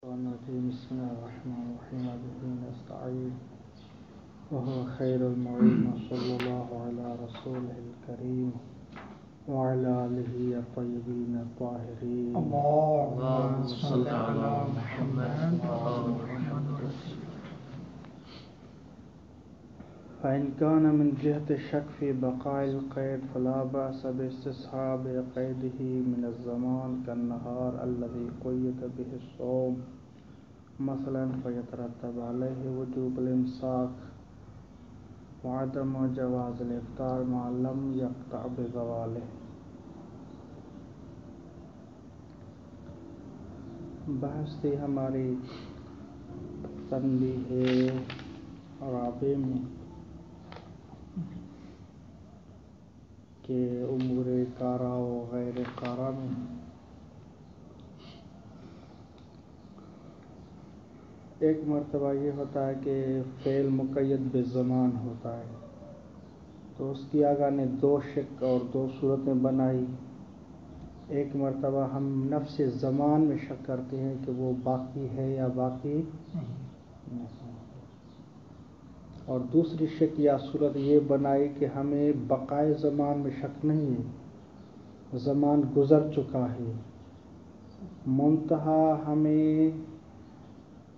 بسم الله الرحمن الرحيم وبه نستعين وهو خير المعين وصلى الله على رسوله الكريم وعلى آله الطيبين الطاهرين اللهم صل على محمد وعلى محمد. فإن كان من جهة الشك في بقاء القيد فلا بأس باستصحاب قيده من الزمان كالنهار الذي قيد به الصوم مثلا فيترتب عليه وجوب الإمساك وعدم جواز الإفطار ما لم يقطع بزواله. بحث تھی ہماری تنبیہ رابع میں کہ امور کارہ و غیر کارہ میں ایک مرتبہ یہ ہوتا ہے کہ فعل مقید بالزمان ہوتا ہے، تو اس کی آگاہ نے دو شک اور دو صورتیں بنائی. ایک مرتبہ ہم نفس زمان میں شک کرتے ہیں کہ وہ باقی ہے یا باقی نہیں، اور دوسری شک یا صورت یہ بنائی کہ ہمیں بقائے زمان میں شک نہیں ہے، زمان گزر چکا ہے، منتہا ہمیں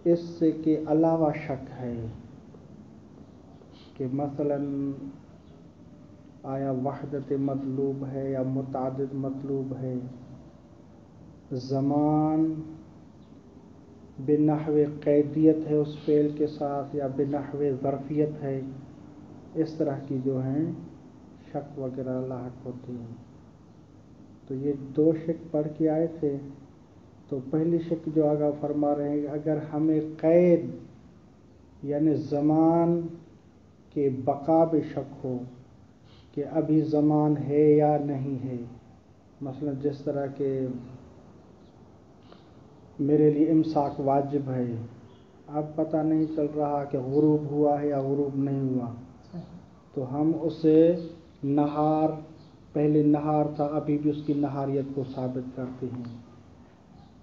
اس سے کے علاوہ شک ہے کہ مثلا آیا وحدت مطلوب ہے یا متعدد مطلوب ہے، زمان بنحو قیدیت ہے اس فعل کے ساتھ یا بنحو ظرفیت ہے. اس طرح کی جو ہیں شک وغیرہ لاحق ہوتی ہیں. تو یہ دو شک پڑھ کے آئے تھے. تو پہلی شک جو آگاہ فرما رہے ہیں کہ اگر ہمیں قید یعنی زمان کے بقا بے شک ہو کہ ابھی زمان ہے یا نہیں ہے، مثلا جس طرح کہ میرے لیے امساک واجب ہے، اب پتہ نہیں چل رہا کہ غروب ہوا ہے یا غروب نہیں ہوا، تو ہم اسے نہار پہلے نہار تھا ابھی بھی اس کی نہاریت کو ثابت کرتے ہیں.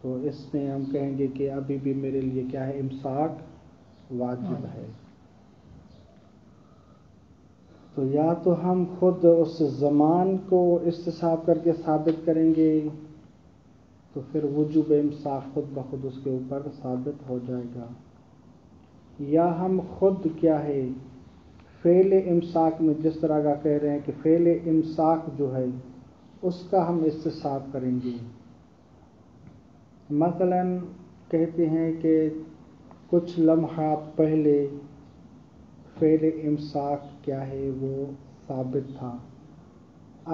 تو اس میں ہم کہیں گے کہ ابھی بھی میرے لیے کیا ہے، امساک واجب ہے. تو یا تو ہم خود اس زمان کو استصحاب کر کے ثابت کریں گے تو پھر وجوب امساک خود بخود اس کے اوپر ثابت ہو جائے گا، یا ہم خود کیا ہے فعل امساک میں جس طرح کا کہہ رہے ہیں کہ فعل امساک جو ہے اس کا ہم استصحاب کریں گے. مثلا کہتے ہیں کہ کچھ لمحات پہلے فعل امساک کیا ہے وہ ثابت تھا،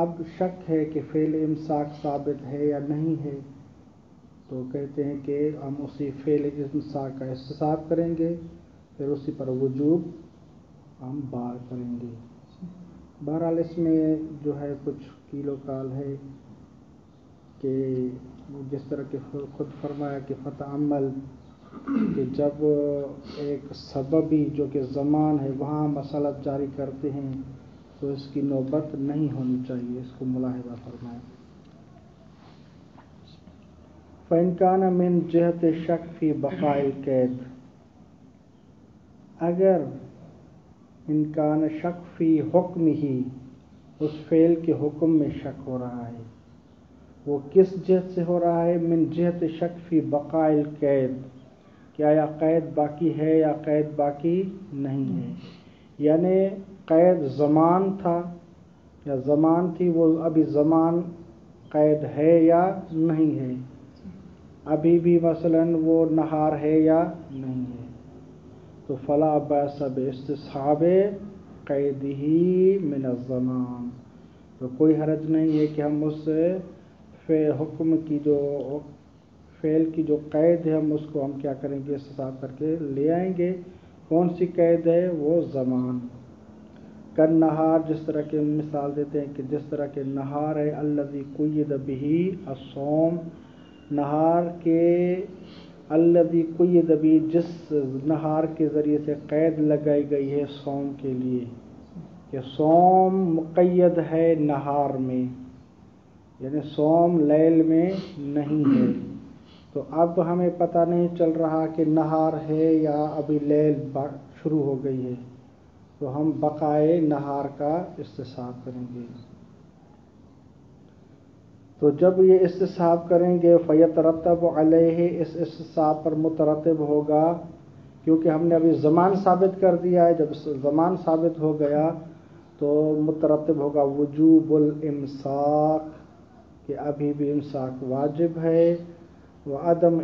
اب شک ہے کہ فعل امساک ثابت ہے یا نہیں ہے، تو کہتے ہیں کہ ہم اسی فعل امساک کا استصحاب کریں گے، پھر اسی پر وجوب ہم بار کریں گے. بہرحال اس میں جو ہے کچھ کیلو کال ہے کہ جس طرح کہ خود فرمایا کہ فتعمل کہ جب ایک سببی جو کہ زمان ہے وہاں مسئلہ جاری کرتے ہیں تو اس کی نوبت نہیں ہونی چاہیے، اس کو ملاحظہ فرمایا. فَإِنْ كَانَ مِنْ جِهَةِ الشَّكِّ فِي بَقَاءِ الْقَيْدِ، اگر امکان شک فی حکم ہی اس فعل کے حکم میں شک ہو رہا ہے، وہ کس جہت سے ہو رہا ہے، من جہت شک فی بقاء القید کہ آیا قید باقی ہے یا قید باقی نہیں ہے، یعنی قید زمان تھا یا زمان تھی، وہ ابھی زمان قید ہے یا نہیں ہے، ابھی بھی مثلا وہ نہار ہے یا نہیں ہے، تو فلا باس باستصحاب قیدہ من الزمان، تو کوئی حرج نہیں ہے کہ ہم اس حکم کی جو فعل کی جو قید ہے ہم اس کو ہم کیا کریں گے، استصحاب کر کے لے آئیں گے. کون سی قید ہے، وہ زمان. کن نہار جس طرح کے مثال دیتے ہیں کہ جس طرح کے نہار ہے الذی قید بہ الصوم، نہار کے الذی قید بہ جس نہار کے ذریعے سے قید لگائی گئی ہے صوم کے لیے، کہ صوم مقید ہے نہار میں، یعنی صوم لیل میں نہیں ہے، تو اب ہمیں پتہ نہیں چل رہا کہ نہار ہے یا ابھی لیل شروع ہو گئی ہے، تو ہم بقائے نہار کا استصحاب کریں گے۔ تو جب یہ استصحاب کریں گے فیترتب علیہ، اس استصحاب پر مترتب ہوگا، کیونکہ ہم نے ابھی زمان ثابت کر دیا ہے، جب زمان ثابت ہو گیا تو مترتب ہوگا وجوب الامساک، کہ ابھی بھی امساک واجب ہے، وعدم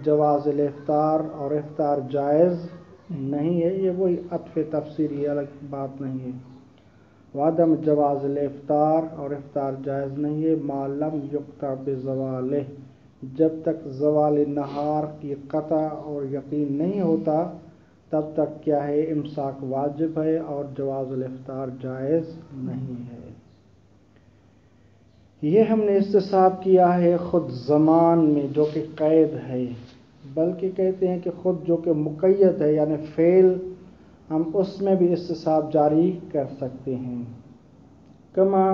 جواز الافطار، اور افطار جائز نہیں ہے، یہ وہی عطف تفسیری الگ بات نہیں ہے، وعدم جواز الافطار، اور افطار جائز نہیں ہے، ما لم یقطع بزوالہ، جب تک زوال نہار کی قطع اور یقین نہیں ہوتا تب تک کیا ہے امساک واجب ہے اور جواز الافطار جائز نہیں ہے۔ یہ ہم نے استصحاب کیا ہے خود زمان میں جو کہ قید ہے، بلکہ کہتے ہیں کہ خود جو کہ مقید ہے یعنی فعل، ہم اس میں بھی استصحاب جاری کر سکتے ہیں۔ کما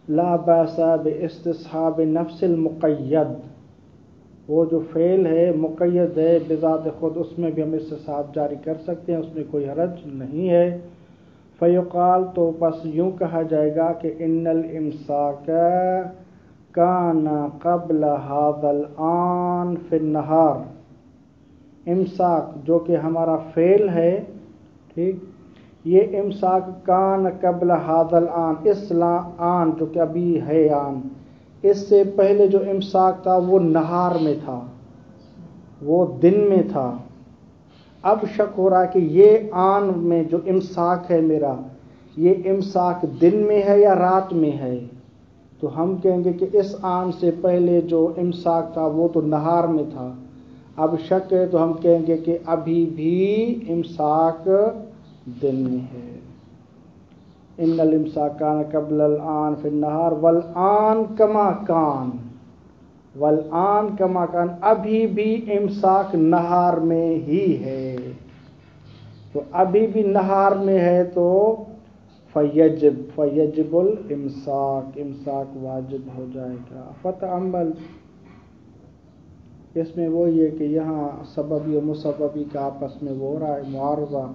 لا باس باستصحاب نفس المقید، وہ جو فعل ہے مقید ہے بذات خود، اس میں بھی ہم استصحاب جاری کر سکتے ہیں، اس میں کوئی حرج نہیں ہے۔ فیقال، تو بس یوں کہا جائے گا کہ ان الامساک کان قبل هذا الآن فی النہار، امساک جو کہ ہمارا فعل ہے، ٹھیک، یہ امساک کان قبل هذا الآن، اس آن جو کہ ابھی ہے آن، اس سے پہلے جو امساک تھا وہ نہار میں تھا، وہ دن میں تھا۔ اب شک ہو رہا ہے کہ یہ آن میں جو امساک ہے میرا، یہ امساک دن میں ہے یا رات میں ہے، تو ہم کہیں گے کہ اس آن سے پہلے جو امساک تھا وہ تو نہار میں تھا، اب شک ہے تو ہم کہیں گے کہ ابھی بھی امساک دن میں ہے۔ ان الامساک کان قبل الآن فی النہار والآن کما کان، والآن کما کان، ابھی بھی امساک نہار میں ہی ہے، تو ابھی بھی نہار میں ہے تو فیجب الامساک، امساک واجب ہو جائے گا۔ فتعمل، اس میں وہی ہے کہ یہاں سببی و مسببی کا آپس میں وہ ہو رہا ہے معارضہ،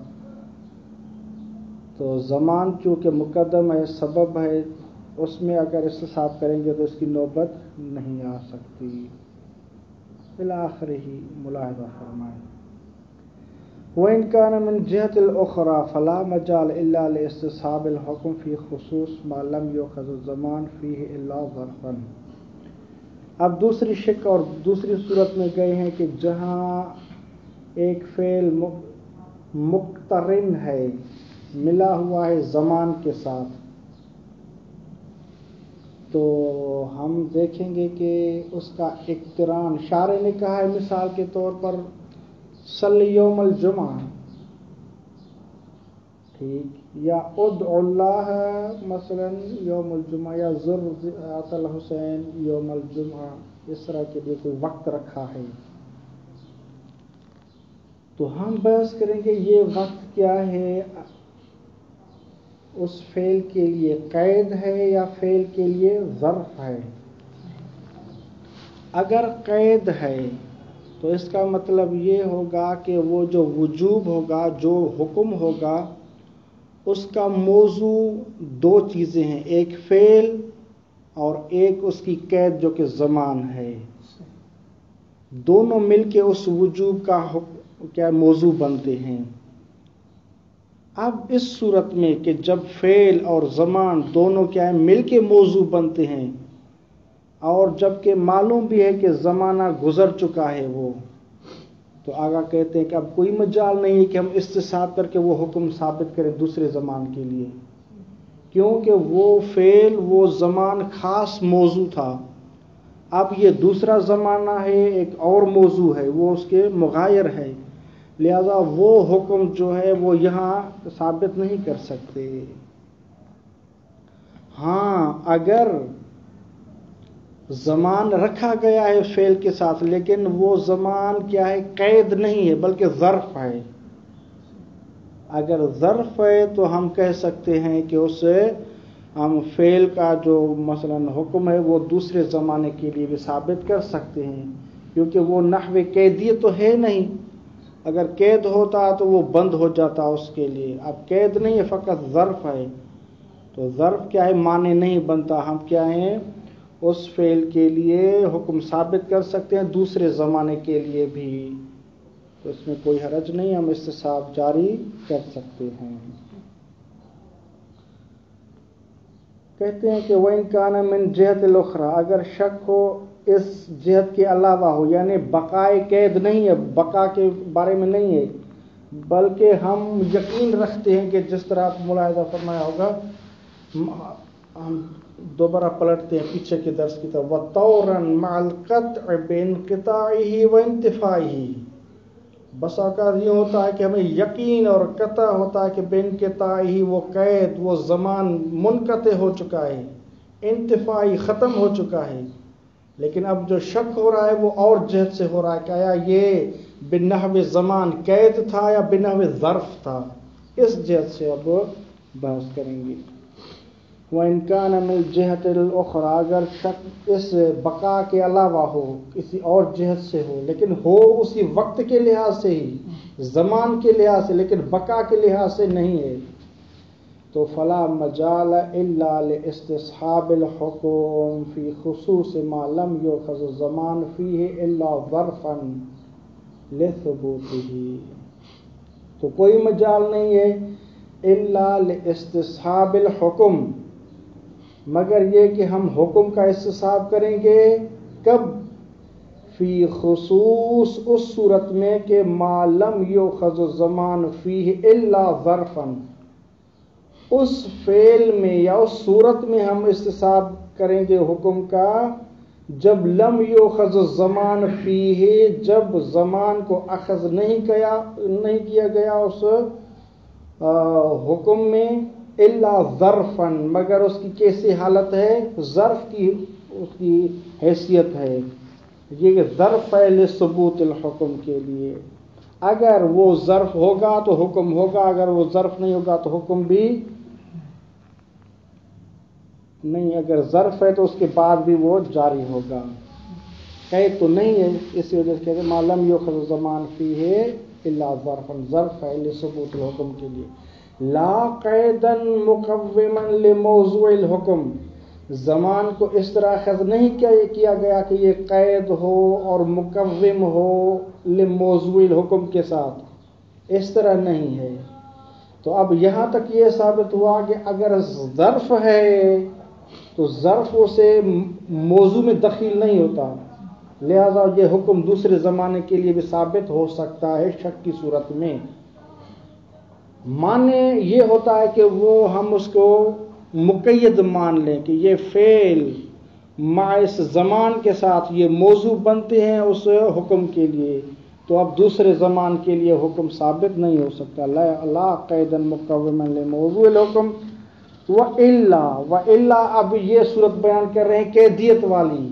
تو زمان چونکہ مقدم ہے، سبب ہے، اس میں اگر استصحاب کریں گے تو اس کی نوبت نہیں آ سکتی۔ بالآخر ہی ملاحظہ فرمائیں، وَإِنْ كَانَ مِنْ جِهَةِ الْأُخْرَى فَلَا مَجَالَ إِلَّا لِاسْتِصْحَابِ الْحُكْمِ فِي خُصُوصِ مَا لَمْ يُؤْخَذْ الزَّمَانُ فِيهِ إِلَّا ظَرْفًا۔ اب دوسری شک اور دوسری صورت میں گئے ہیں کہ جہاں ایک فعل مقترن ہے، ملا ہوا ہے زمان کے ساتھ، تو ہم دیکھیں گے کہ اس کا اقتران، شارع نے کہا ہے مثال کے طور پر صلی یوم الجمعہ، ٹھیک، یا ادعو اللہ مثلا یوم الجمعہ، یا زر الحسین یوم الجمعہ، اس طرح کے لیے کوئی وقت رکھا ہے، تو ہم بحث کریں گے یہ وقت کیا ہے، اس فعل کے لیے قید ہے یا فعل کے لیے ظرف ہے۔ اگر قید ہے تو اس کا مطلب یہ ہوگا کہ وہ جو وجوب ہوگا، جو حکم ہوگا، اس کا موضوع دو چیزیں ہیں، ایک فعل اور ایک اس کی قید جو کہ زمان ہے، دونوں مل کے اس وجوب کا کیا موضوع بنتے ہیں۔ اب اس صورت میں کہ جب فعل اور زمان دونوں کیا ہے مل کے موضوع بنتے ہیں، اور جب کہ معلوم بھی ہے کہ زمانہ گزر چکا ہے، وہ تو آگا کہتے ہیں کہ اب کوئی مجال نہیں ہے کہ ہم استصحاب کر کے وہ حکم ثابت کریں دوسرے زمان کے لیے، کیونکہ وہ فعل، وہ زمان خاص موضوع تھا، اب یہ دوسرا زمانہ ہے، ایک اور موضوع ہے، وہ اس کے مغایر ہے، لہذا وہ حکم جو ہے وہ یہاں ثابت نہیں کر سکتے۔ ہاں اگر زمان رکھا گیا ہے فعل کے ساتھ، لیکن وہ زمان کیا ہے، قید نہیں ہے بلکہ ظرف ہے، اگر ظرف ہے تو ہم کہہ سکتے ہیں کہ اسے ہم فعل کا جو مثلا حکم ہے وہ دوسرے زمانے کے لیے بھی ثابت کر سکتے ہیں، کیونکہ وہ نحو قیدیت تو ہے نہیں. اگر قید ہوتا تو وہ بند ہو جاتا اس کے لیے. اب قید نہیں ہے، فقط ظرف ہے. تو ظرف کیا ہے، معنی نہیں بنتا. ہم کیا ہیں، اس فعل کے لیے حکم ثابت کر سکتے ہیں دوسرے زمانے کے لیے بھی. تو اس میں کوئی حرج نہیں، ہم استصحاب جاری کر سکتے ہیں. کہتے ہیں کہ وَإِن كَانَ مِن جِهَةِ الْأُخْرَى، اگر شک ہو اس جہت کے علاوہ ہو، یعنی بقائے قید نہیں ہے، بقا کے بارے میں نہیں ہے، بلکہ ہم یقین رکھتے ہیں کہ جس طرح آپ ملاحظہ فرمایا ہوگا. ہم دوبارہ پلٹتے ہیں پیچھے کے درس کی طرف. وَطَوْرًا مَعَ الْقَطْعِ بِانْقِطَاعِهِ وَانْتِفَائِهِ. بس اوقات یہ ہوتا ہے کہ ہمیں یقین اور قطع ہوتا ہے کہ بِانْقِطَاعِهِ وہ قید، وہ زمان منقطع ہو چکا ہے، انتفاعی ختم ہو چکا ہے. لیکن اب جو شک ہو رہا ہے وہ اور جہت سے ہو رہا ہے کہ آیا یہ بنحو زمان قید تھا یا بنحو ظرف تھا. اس جہت سے اب بحث کریں گے. وَإِن كَانَ مِن الْجِهَةِ الْأُخْرَى، اگر شک اس بقا کے علاوہ ہو، کسی اور جہت سے ہو، لیکن ہو اسی وقت کے لحاظ سے ہی، زمان کے لحاظ سے، لیکن بقا کے لحاظ سے نہیں ہے، تو فلا مجال الا لاستصحاب الحكم في خصوص ما لم يؤخذ الزمان فيه الا ظرفا لثبوته. تو کوئی مجال نہیں ہے الا لاستصحاب الحكم، مگر یہ کہ ہم حکم کا استصحاب کریں گے. کب؟ فی خصوص، اس صورت میں کہ ما لم یؤخذ الزمان فیہ الا ظرفا، اس فعل میں یا اس صورت میں ہم استصحاب کریں گے حکم کا جب لم یؤخذ الزمان فیہ، جب زمان کو اخذ نہیں کیا گیا اس حکم میں، الا ظرفا، مگر اس کی کیسی حالت ہے، ظرف کی اس کی حیثیت ہے. یہ ظرف ہے لثبوت الحکم کے لیے. اگر وہ ظرف ہوگا تو حکم ہوگا، اگر وہ ظرف نہیں ہوگا تو حکم بھی نہیں. اگر ظرف ہے تو اس کے بعد بھی وہ جاری ہوگا. قید تو نہیں ہے، اسی وجہ سے کہتے ہیں ما لم یؤخذ الزمان فیہ الا ظرفا، ظرف ہے لثبوت الحکم کے لیے. لا قیدا مقوما لموضوع الحکم، زمان کو اس طرح اخذ نہیں کیا گیا کہ یہ قید ہو اور مقوم ہو لموضوع الحکم کے ساتھ، اس طرح نہیں ہے. تو اب یہاں تک یہ ثابت ہوا کہ اگر ظرف ہے تو ظرف اسے موضوع میں دخیل نہیں ہوتا، لہذا یہ حکم دوسرے زمانے کے لیے بھی ثابت ہو سکتا ہے شک کی صورت میں. معنی یہ ہوتا ہے کہ وہ ہم اس کو مقید مان لیں کہ یہ فعل مع اس زمان کے ساتھ یہ موضوع بنتے ہیں اس حکم کے لیے، تو اب دوسرے زمان کے لیے حکم ثابت نہیں ہو سکتا. لا قیدا مقوما لموضوع الحکم وإلا اب یہ صورت بیان کر رہے ہیں قیدیت والی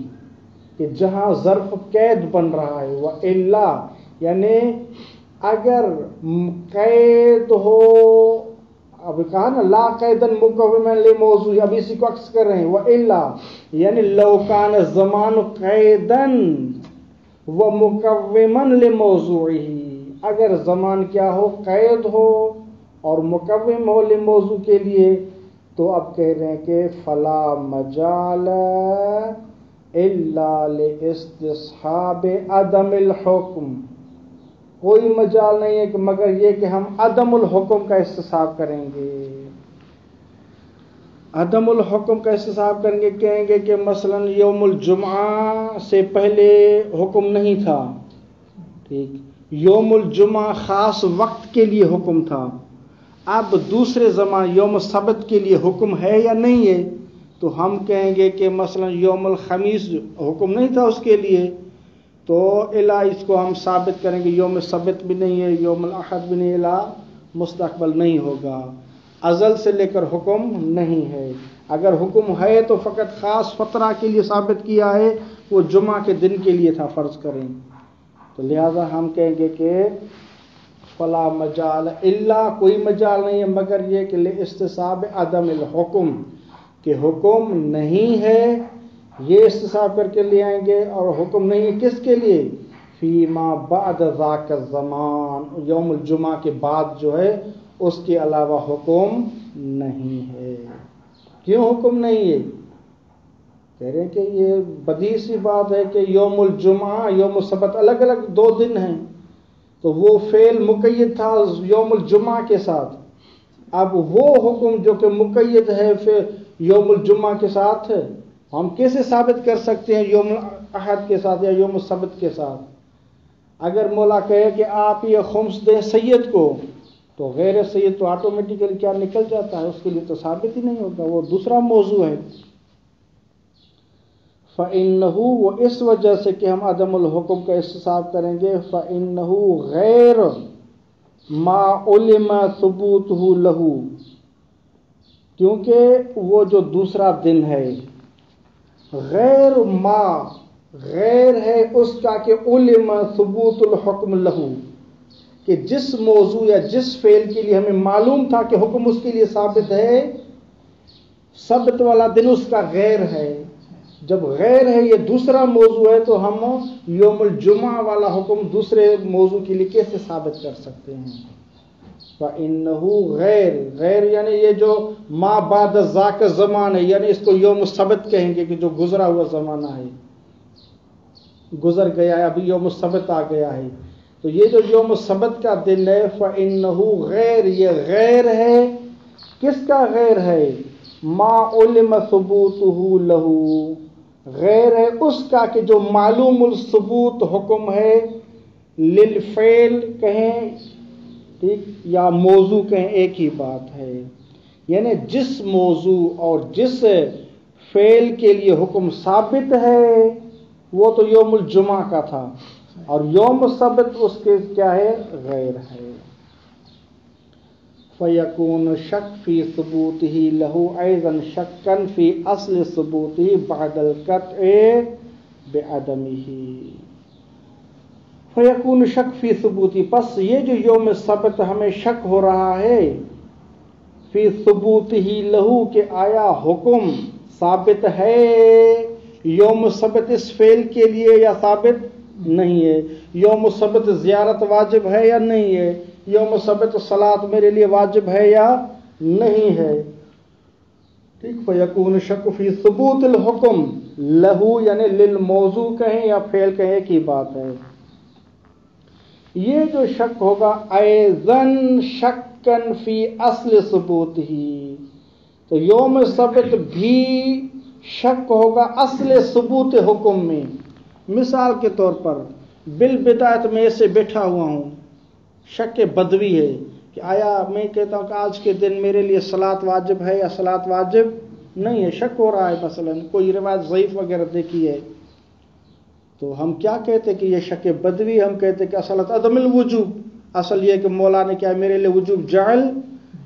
کہ جہاں ظرف قید بن رہا ہے. وإلا یعنی اگر قید ہو، اب کہا نا لا قیدا مقوما لموضوع، اب اسی کو عکس کر رہے ہیں. وإلا یعنی لو کان الزمان قیدا ومقوما لموضوعه، اگر زمان کیا ہو، قید ہو اور مقوم ہو لموضوع کے لیے، تو اب کہہ رہے ہیں کہ فلا مجال الا لاستصحاب عدم الحکم، کوئی مجال نہیں ہے کہ مگر یہ کہ ہم عدم الحکم کا استصحاب کریں گے. عدم الحکم کا استصحاب کریں گے، کہیں گے کہ مثلا یوم الجمعہ سے پہلے حکم نہیں تھا، ٹھیک، یوم الجمعہ خاص وقت کے لیے حکم تھا، اب دوسرے زمان یوم السبت کے لیے حکم ہے یا نہیں ہے، تو ہم کہیں گے کہ مثلا یوم الخمیس حکم نہیں تھا اس کے لیے، تو الا اس کو ہم ثابت کریں گے یوم السبت بھی نہیں ہے، یوم الاحد بھی نہیں، الا مستقبل نہیں ہوگا، ازل سے لے کر حکم نہیں ہے. اگر حکم ہے تو فقط خاص فترہ کے لیے ثابت کیا ہے، وہ جمعہ کے دن کے لیے تھا فرض کریں، تو لہذا ہم کہیں گے کہ فلا مجال الا، کوئی مجال نہیں ہے مگر یہ کہ استصحاب عدم الحکم، کہ حکم نہیں ہے یہ استصحاب کر کے لے آئیں گے، اور حکم نہیں ہے کس کے لیے؟ فیما بعد ذاک الزمان، یوم الجمعہ کے بعد جو ہے اس کے علاوہ حکم نہیں ہے۔ کیوں حکم نہیں ہے؟ کہہ رہے ہیں کہ یہ بدیہی سی بات ہے کہ یوم الجمعہ یوم السبت الگ الگ دو دن ہیں، تو وہ فعل مقید تھا یوم الجمعہ کے ساتھ، اب وہ حکم جو کہ مقید ہے پھر یوم الجمعہ کے ساتھ ہم کیسے ثابت کر سکتے ہیں یوم الاحد کے ساتھ یا یوم السبت کے ساتھ؟ اگر مولا کہے کہ آپ یہ خمس دیں سید کو، تو غیر سید تو آٹومیٹیکلی کیا نکل جاتا ہے، اس کے لیے تو ثابت ہی نہیں ہوگا، وہ دوسرا موضوع ہے۔ فَإِنَّهُ، وہ اس وجہ سے کہ ہم عدم الحکم کا استصحاب کریں گے، فَإِنَّهُ غیر ما علم ثبوتہ لہ، کیونکہ وہ جو دوسرا دن ہے غیر ما، غیر ہے اس کا کہ علم ثبوت الحکم لہ، کہ جس موضوع یا جس فعل کے لیے ہمیں معلوم تھا کہ حکم اس کے لیے ثابت ہے، سبت والا دن اس کا غیر ہے۔ جب غیر ہے، یہ دوسرا موضوع ہے، تو ہم یوم الجمعہ والا حکم دوسرے موضوع کے لیے کیسے ثابت کر سکتے ہیں؟ فَإِنَّهُ غیر، غیر یعنی یہ جو ما بعد ذاک زمان ہے، یعنی اس کو یوم السبت کہیں گے کہ جو گزرا ہوا زمانہ ہے، گزر گیا ہے، ابھی یوم السبت آ گیا ہے، تو یہ جو یوم السبت کا دن ہے فَإِنَّهُ غیر، یہ غیر ہے، کس کا غیر ہے؟ ما علم ثبوتہ لہ، غیر ہے اس کا کہ جو معلوم الثبوت حکم ہے، للفعل کہیں ٹھیک یا موضوع کہیں ایک ہی بات ہے، یعنی جس موضوع اور جس فعل کے لیے حکم ثابت ہے وہ تو یوم الجمعہ کا تھا، اور یوم السبت اس کے کیا ہے؟ غیر ہے۔ فَيَكُونُ شَكْ فِي ثُبُوتِهِ لَهُ أَيْضًا شَكًّا فِي أَصْلِ ثُبُوتِهِ بَعْدَ الْقَطْعِ بِعَدَمِهِ۔ فَيَكُونُ شَكْ فِي ثُبُوتِهِ، پس یہ جو یوم السبت ہمیں شک ہو رہا ہے فی ثبوتِهِ لَهُ، کہ آیا حکم ثابت ہے یوم السبت اس فعل کے لیے یا ثابت نہیں ہے، یوم السبت زیارت واجب ہے یا نہیں ہے، یوم السبت صلاۃ میرے لیے واجب ہے یا نہیں ہے، ٹھیک۔ فَيَكُونُ شَكُّ فِي ثُبُوتِ الْحُكْمِ لَهُ، یعنی للموضوع کہیں یا فعل کہیں ایک ہی بات ہے۔ یہ جو شک ہوگا ایضاً شکن فی اصل ثبوتہ، تو یوم السبت بھی شک ہوگا اصل ثبوت حکم میں۔ مثال کے طور پر بالبدایت میں ایسے بیٹھا ہوا ہوں، شک بدوی ہے کہ آیا میں کہتا ہوں کہ آج کے دن میرے لیے صلاۃ واجب ہے یا صلاۃ واجب نہیں ہے، شک ہو رہا ہے، مثلا کوئی روایت ضعیف وغیرہ دیکھی ہے، تو ہم کیا کہتے کہ یہ شک بدوی، ہم کہتے کہ اصلت عدم الوجوب، اصل یہ کہ مولا نے کیا میرے لیے وجوب جعل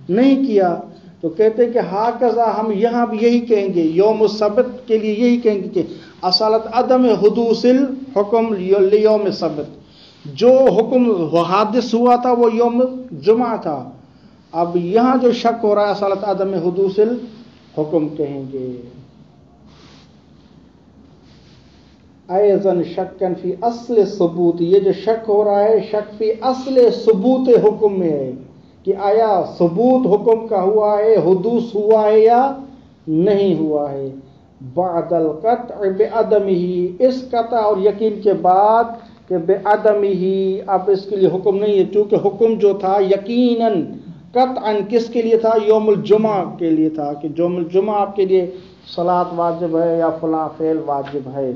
نہیں کیا، تو کہتے کہ ہاکذا ہم یہاں بھی یہی کہیں گے، یوم السبت کے لیے یہی کہیں گے کہ اصالت عدم حدوث الحکم لیوم السبت، جو حکم حادث ہوا تھا وہ یوم جمعہ تھا، اب یہاں جو شک ہو رہا ہے اصالت عدم حدوث الحکم کہیں گے۔ ایضاً شکن فی اصل ثبوت، یہ جو شک ہو رہا ہے شک فی اصل ثبوت حکم میں ہے کہ آیا ثبوت حکم کا ہوا ہے، حدوث ہوا ہے یا نہیں ہوا ہے، بعد القطع بعدمہ، اس قطع اور یقین کے بعد کہ بعدمہ، اب اس کے لیے حکم نہیں ہے، کیونکہ حکم جو تھا یقیناً قطعاً کس کے لیے تھا؟ یوم الجمعہ کے لیے تھا، کہ یوم الجمعہ آپ کے لیے صلاۃ واجب ہے یا فلاں فعل واجب ہے،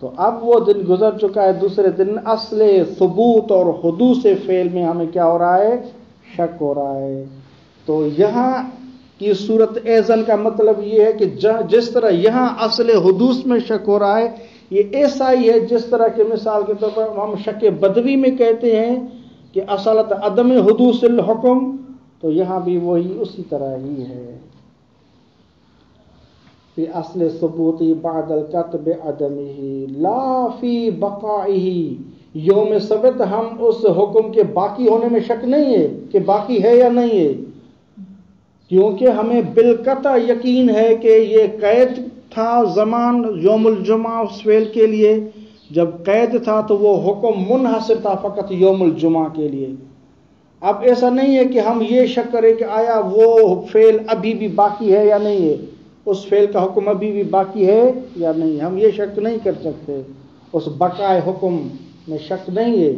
تو اب وہ دن گزر چکا ہے، دوسرے دن اصل ثبوت اور حدوث فعل میں ہمیں کیا ہو رہا ہے؟ شک ہو رہا ہے۔ تو یہاں کی صورت ایزن کا مطلب یہ ہے کہ جس طرح یہاں اصل حدوث میں شک ہو رہا ہے، یہ ایسا ہی ہے جس طرح کے مثال کے طور پر ہم شک بدوی میں کہتے ہیں کہ اصالت عدم حدوث الحکم، تو یہاں بھی وہی اسی طرح ہی ہے، فی اصل ثبوت بعد القطع بعدمہ لا فی بقائہ، یوم سبت ہم اس حکم کے باقی ہونے میں شک نہیں ہے کہ باقی ہے یا نہیں ہے، کیونکہ ہمیں بالقطع یقین ہے کہ یہ قید تھا زمان یوم الجمعہ اس فعل کے لیے، جب قید تھا تو وہ حکم منحصر تھا فقط یوم الجمعہ کے لیے۔ اب ایسا نہیں ہے کہ ہم یہ شک کریں کہ آیا وہ فعل ابھی بھی باقی ہے یا نہیں ہے، اس فعل کا حکم ابھی بھی باقی ہے یا نہیں، ہم یہ شک نہیں کر سکتے۔ اس بقائے حکم میں شک نہیں ہے،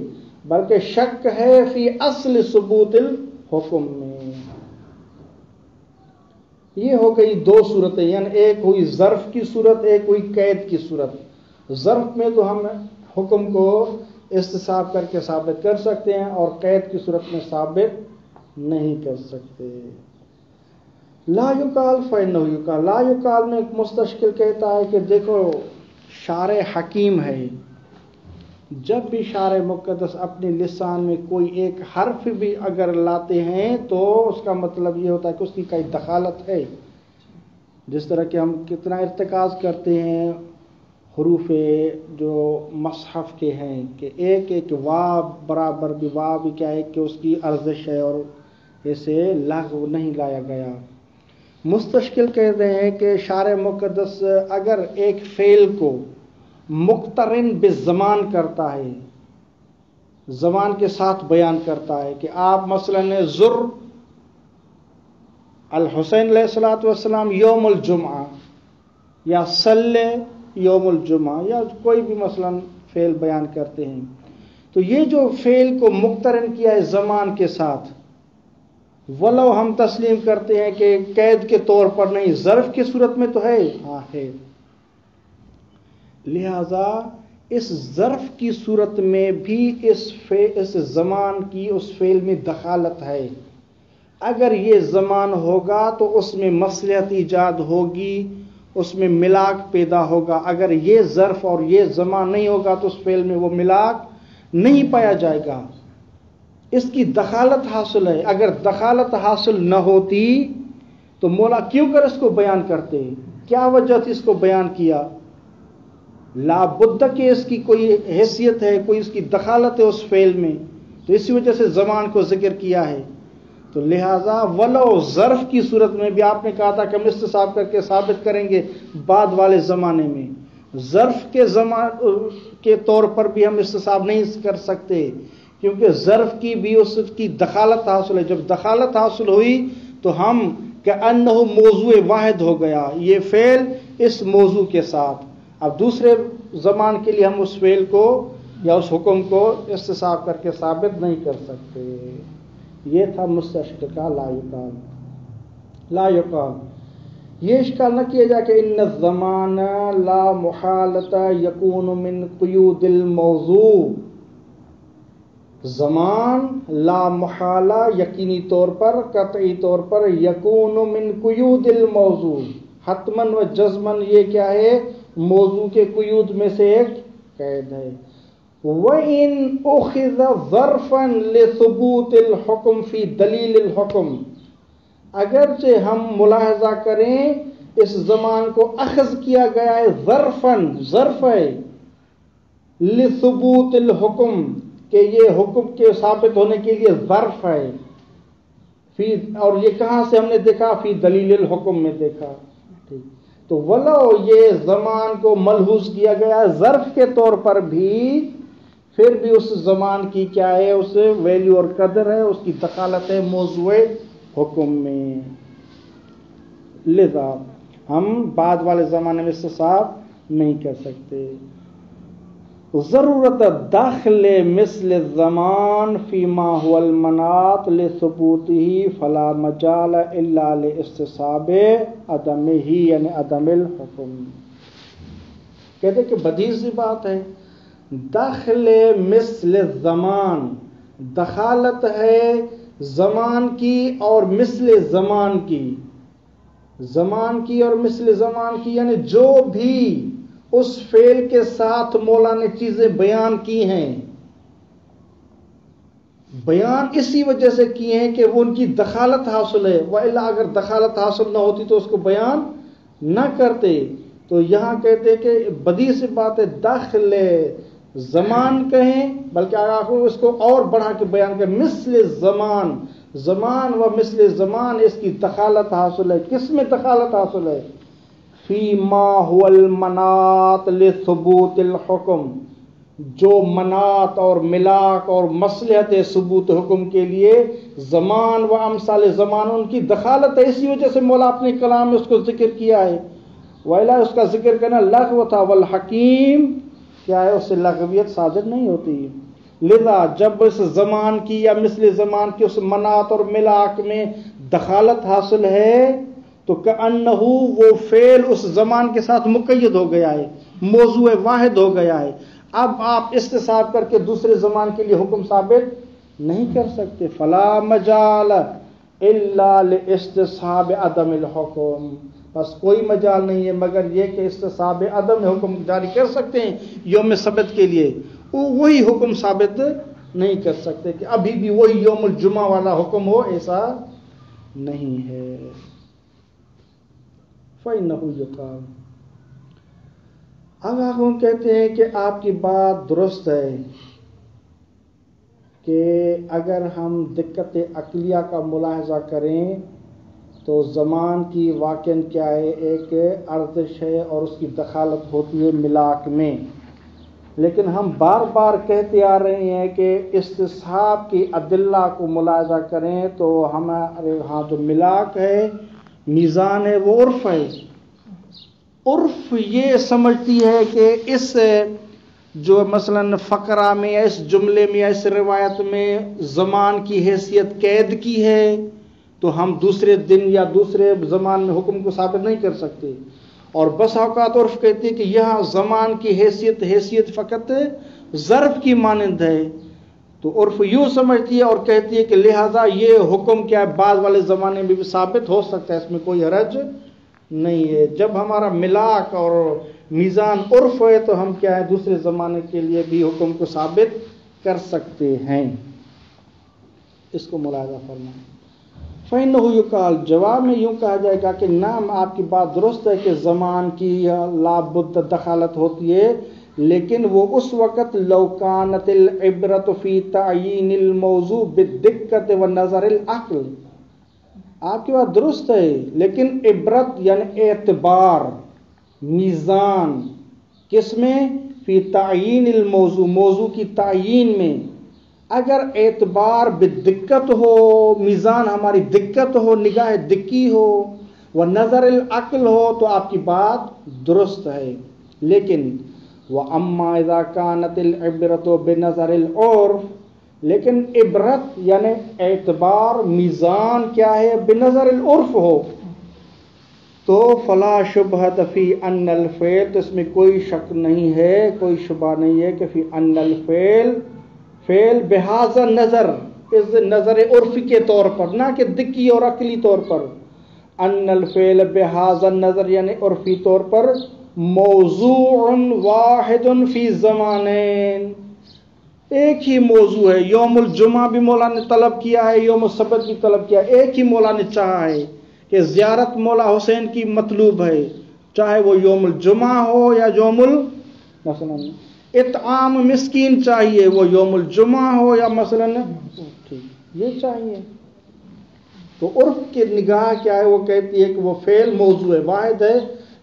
بلکہ شک ہے فی اصل ثبوت الحکم میں۔ یہ ہو گئی دو صورتیں، یعنی ایک ہوئی ظرف کی صورت، ایک ہوئی قید کی صورت۔ ظرف میں تو ہم حکم کو استصحاب کر کے ثابت کر سکتے ہیں، اور قید کی صورت میں ثابت نہیں کر سکتے۔ لا یقال فإنہ یقال، لا یقال میں مستشکل کہتا ہے کہ دیکھو شارع حکیم ہے، جب بھی شارع مقدس اپنے لسان میں کوئی ایک حرف بھی اگر لاتے ہیں تو اس کا مطلب یہ ہوتا ہے کہ اس کی کوئی دخالت ہے۔ جس طرح کہ ہم کتنا ارتکاز کرتے ہیں حروف جو مصحف کے ہیں کہ ایک ایک واو برابر بھی واو بھی کیا ہے کہ اس کی ارزش ہے اور اسے لغو نہیں لایا گیا۔ مستشکل کہہ رہے ہیں کہ شارع مقدس اگر ایک فعل کو مقترن بالزمان کرتا ہے، زمان کے ساتھ بیان کرتا ہے کہ آپ مثلا زر الحسین علیہ الصلوۃ والسلام یوم الجمعہ، یا صلی یوم الجمعہ، یا کوئی بھی مثلا فعل بیان کرتے ہیں، تو یہ جو فعل کو مقترن کیا ہے زمان کے ساتھ، ولو ہم تسلیم کرتے ہیں کہ قید کے طور پر نہیں، ظرف کی صورت میں تو ہے، ہاں ہے، لہذا اس ظرف کی صورت میں بھی اس زمان کی اس فعل میں دخالت ہے۔ اگر یہ زمان ہوگا تو اس میں مصلحت ایجاد ہوگی، اس میں ملاک پیدا ہوگا۔ اگر یہ ظرف اور یہ زمان نہیں ہوگا تو اس فعل میں وہ ملاک نہیں پایا جائے گا، اس کی دخالت حاصل ہے۔ اگر دخالت حاصل نہ ہوتی تو مولا کیوں کر اس کو بیان کرتے؟ کیا وجہ تھی اس کو بیان کیا؟ لا بد کہ اس کی کوئی حیثیت ہے، کوئی اس کی دخالت ہے اس فعل میں، تو اسی وجہ سے زمان کو ذکر کیا ہے۔ تو لہٰذا ولو ظرف کی صورت میں بھی آپ نے کہا تھا کہ ہم استصحاب کر کے ثابت کریں گے بعد والے زمانے میں، ظرف کے طور پر بھی ہم استصحاب نہیں کر سکتے، کیونکہ ظرف کی بھی اس کی دخالت حاصل ہے۔ جب دخالت حاصل ہوئی تو ہم کہ انہ موضوع واحد ہو گیا، یہ فعل اس موضوع کے ساتھ۔ اب دوسرے زمان کے لیے ہم اس فعل کو یا اس حکم کو استصحاب کر کے ثابت نہیں کر سکتے۔ یہ تھا مستشکل کا لا یقال۔ لا یقال یہ اشکال نہ کیا جائے کہ ان الزمان لا محالۃ یکون من قیود الموضوع، زمان لا محالہ یقینی طور پر، قطعی طور پر، یکون من قیود الموضوع، حتماً و جزماً یہ کیا ہے؟ موضوع کے قیود میں سے ایک قید ہے۔ وَإِنْ أُخِذَ ظَرْفًا لِثُبُوتِ الْحُكْمِ فِي دلیل الحکم، اگرچہ ہم ملاحظہ کریں اس زمان کو اخذ کیا گیا ہے ظرفاً، ظرف ہے، لِثُبُوتِ الْحُكْم کہ یہ حکم کے ثابت ہونے کے لیے ظرف ہے، اور یہ کہاں سے ہم نے دیکھا؟ فی دلیل الحکم میں دیکھا۔ تو ولو یہ زمان کو ملحوظ کیا گیا ظرف کے طور پر بھی، پھر بھی اس زمان کی کیا ہے؟ اس ویلیو اور قدر ہے، اس کی دخالت ہے موضوع حکم میں، لذا ہم بعد والے زمانے میں استصحاب نہیں کر سکتے۔ ضرورت داخل مثل الزمان فيما هو المناط لثبوته فلا مجال الا لاستصحاب عدمه یعنی عدم الحکم۔ کہتے کہ بدیہی سی بات ہے، داخل مثل الزمان، دخالت ہے زمان کی اور مثل زمان کی، زمان کی اور مثل زمان کی، یعنی جو بھی اس فعل کے ساتھ مولا نے چیزیں بیان کی ہیں، بیان اسی وجہ سے کیے ہیں کہ وہ ان کی دخالت حاصل ہے، وَإِلَّا اگر دخالت حاصل نہ ہوتی تو اس کو بیان نہ کرتے۔ تو یہاں کہتے کہ بدیہی سی بات ہے، داخل زمان کہیں، بلکہ آپ اس کو اور بڑھا کے بیان کریں، مثل زمان، زمان و مثل زمان، اس کی دخالت حاصل ہے۔ کس میں دخالت حاصل ہے؟ فیما هو المنات لثبوت الحکم، جو منات اور ملاک اور مصلحت ثبوت حکم کے لیے زمان و امثال زمان ان کی دخالت ہے، اسی وجہ سے مولا اپنے کلام میں اس کو ذکر کیا ہے۔ وَإِلَّا اس کا ذکر کرنا لغو تھا، والحکیم کیا ہے، اس سے لغویت صادر نہیں ہوتی۔ لذا جب اس زمان کی یا مثل زمان کی اس منات اور ملاک میں دخالت حاصل ہے تو کأنہ وہ فعل اس زمان کے ساتھ مقید ہو گیا ہے، موضوع واحد ہو گیا ہے۔ اب آپ استصحاب کر کے دوسرے زمان کے لیے حکم ثابت نہیں کر سکتے۔ فلا مجال الا لاستصحاب عدم الحکم، بس کوئی مجال نہیں ہے مگر یہ کہ استصحاب عدم حکم جاری کر سکتے ہیں یوم سبت کے لیے، وہی حکم ثابت نہیں کر سکتے کہ ابھی بھی وہی یوم الجمعہ والا حکم ہو، ایسا نہیں ہے۔ فَإِنَّهُ يُقَالُ، اب ہم کہتے ہیں کہ آپ کی بات درست ہے کہ اگر ہم دقت عقلیہ کا ملاحظہ کریں تو زمان کی واقعاً کیا ہے، ایک ارزش ہے اور اس کی دخالت ہوتی ہے ملاک میں، لیکن ہم بار بار کہتے آ رہے ہیں کہ استصحاب کی ادلہ کو ملاحظہ کریں تو ہمارے ہاں جو ملاک ہے، میزان ہے، وہ عرف ہے۔ عرف یہ سمجھتی ہے کہ اس جو مثلا فقرہ میں یا اس جملے میں یا اس روایت میں زمان کی حیثیت قید کی ہے تو ہم دوسرے دن یا دوسرے زمان میں حکم کو ثابت نہیں کر سکتے، اور بس اوقات عرف کہتی ہے کہ یہاں زمان کی حیثیت فقط ظرف کی مانند ہے، تو عرف یوں سمجھتی ہے اور کہتی ہے کہ لہذا یہ حکم کیا ہے بعد والے زمانے میں بھی ثابت ہو سکتا ہے، اس میں کوئی حرج نہیں ہے۔ جب ہمارا ملاک اور میزان عرف ہے تو ہم کیا ہے دوسرے زمانے کے لیے بھی حکم کو ثابت کر سکتے ہیں۔ اس کو ملاحظہ فرمائیں۔ فَإِنَّهُ يُقَالُ، جواب میں یوں کہا جائے گا کہ نعم آپ کی بات درست ہے کہ زمان کی لابد دخالت ہوتی ہے، لیکن وہ اس وقت لو كانت العبرۃ فی تعیین الموضوع بالدقت ونظر العقل، آپ کی بات درست ہے، لیکن عبرت یعنی اعتبار، میزان کس میں، فی تعیین الموضوع، موضوع کی تعیین میں اگر اعتبار بدقت ہو، میزان ہماری دقت ہو، نگاہ دقی ہو، و نظر العقل ہو تو آپ کی بات درست ہے، لیکن وَأَمَّا إِذَا كَانَتِ الْعِبْرَةُ بِنَظَرِ الْعُرْفِ، لیکن عبرت یعنی اعتبار، میزان کیا ہے، بنظر العرف ہو تو فلا شبہۃ فی ان الفعل، تو اس میں کوئی شک نہیں ہے، کوئی شبہ نہیں ہے کہ فی ان الفعل، فعل بہذا نظر، اس نظر عرفی کے طور پر، نہ کہ دقی اور عقلی طور پر، ان الفعل بہذا نظر یعنی عرفی طور پر موضوع واحد فی زمانین، ایک ہی موضوع ہے۔ یوم الجمعہ بھی مولا نے طلب کیا ہے، یوم السبت بھی طلب کیا ہے، ایک ہی مولا نے چاہا ہے کہ زیارت مولا حسین کی مطلوب ہے، چاہے وہ یوم الجمعہ ہو یا یوم مثلا اطعام مسکین چاہیے وہ یوم الجمعہ ہو یا مثلا یہ چاہیے، تو عرف کی نگاہ کیا ہے، وہ کہتی ہے کہ وہ فعل موضوع واحد ہے،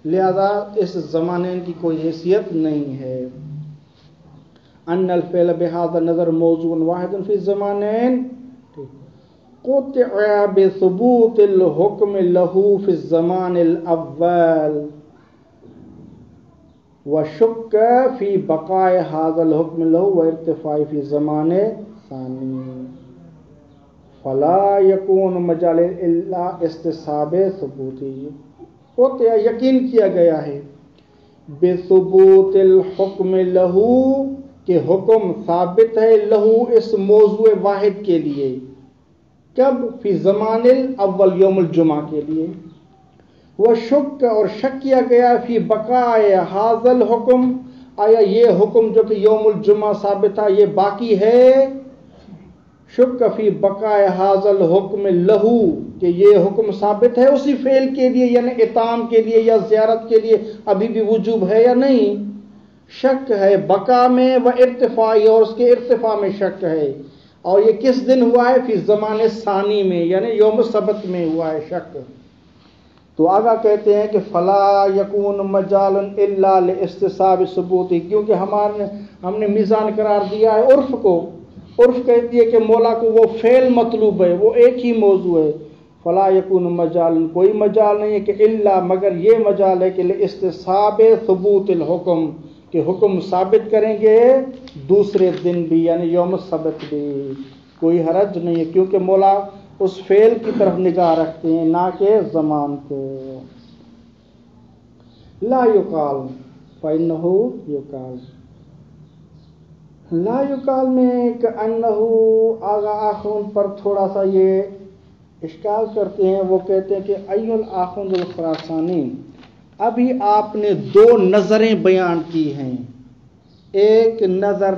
لہذا اس زمانے کی کوئی حیثیت نہیں ہے۔ ان الفعل بهذا النظر موضوع واحد في الزمانين قطع بثبوت الحكم له في الزمان الاول وشك في بقاء هذا الحكم له وارتفاع في زمان ثاني فلا يكون مجال الا استصحاب ثبوته، قطع یقین کیا گیا ہے، بثبوت الحكم له کہ حکم ثابت ہے، لہو اس موضوع واحد کے لیے، کب، فی زمان الاول یوم الجمعہ کے لیے، وہ شک اور شک کیا گیا فی بقائے حاضل حکم، آیا یہ حکم جو کہ یوم الجمعہ ثابت تھا یہ باقی ہے، شک فی بقائے حاضل حکم لہو کہ یہ حکم ثابت ہے اسی فعل کے لیے یعنی اطعام کے لیے یا زیارت کے لیے ابھی بھی وجوب ہے یا نہیں، شک ہے بقا میں و ارتفاعی اور اس کے ارتفاع میں شک ہے، اور یہ کس دن ہوا ہے، فی زمان ثانی میں یعنی یوم سبت میں ہوا ہے شک۔ تو آگا کہتے ہیں کہ فلا یکون مجال الا لاستحساب ثبوتی، کیونکہ ہم نے میزان قرار دیا ہے عرف کو. عرف کہتی ہے کہ مولا کو وہ فعل مطلوب ہے، وہ ایک ہی موضوع ہے. فلا یکون مجال، کوئی مجال نہیں ہے کہ الا مگر یہ مجال ہے کہ لاستحساب ثبوت الحکم، کہ حکم ثابت کریں گے دوسرے دن بھی، یعنی یوم السبت بھی. کوئی حرج نہیں ہے، کیونکہ مولا اس فعل کی طرف نگاہ رکھتے ہیں نہ کہ زمان کو. لا یقال فإنہ یقال، لا یقال میں کہ انہو آغا آخون پر تھوڑا سا یہ اشکال کرتے ہیں. وہ کہتے ہیں کہ ایھا الآخوند الخراسانی، ابھی آپ نے دو نظریں بیان کی ہیں. ایک نظر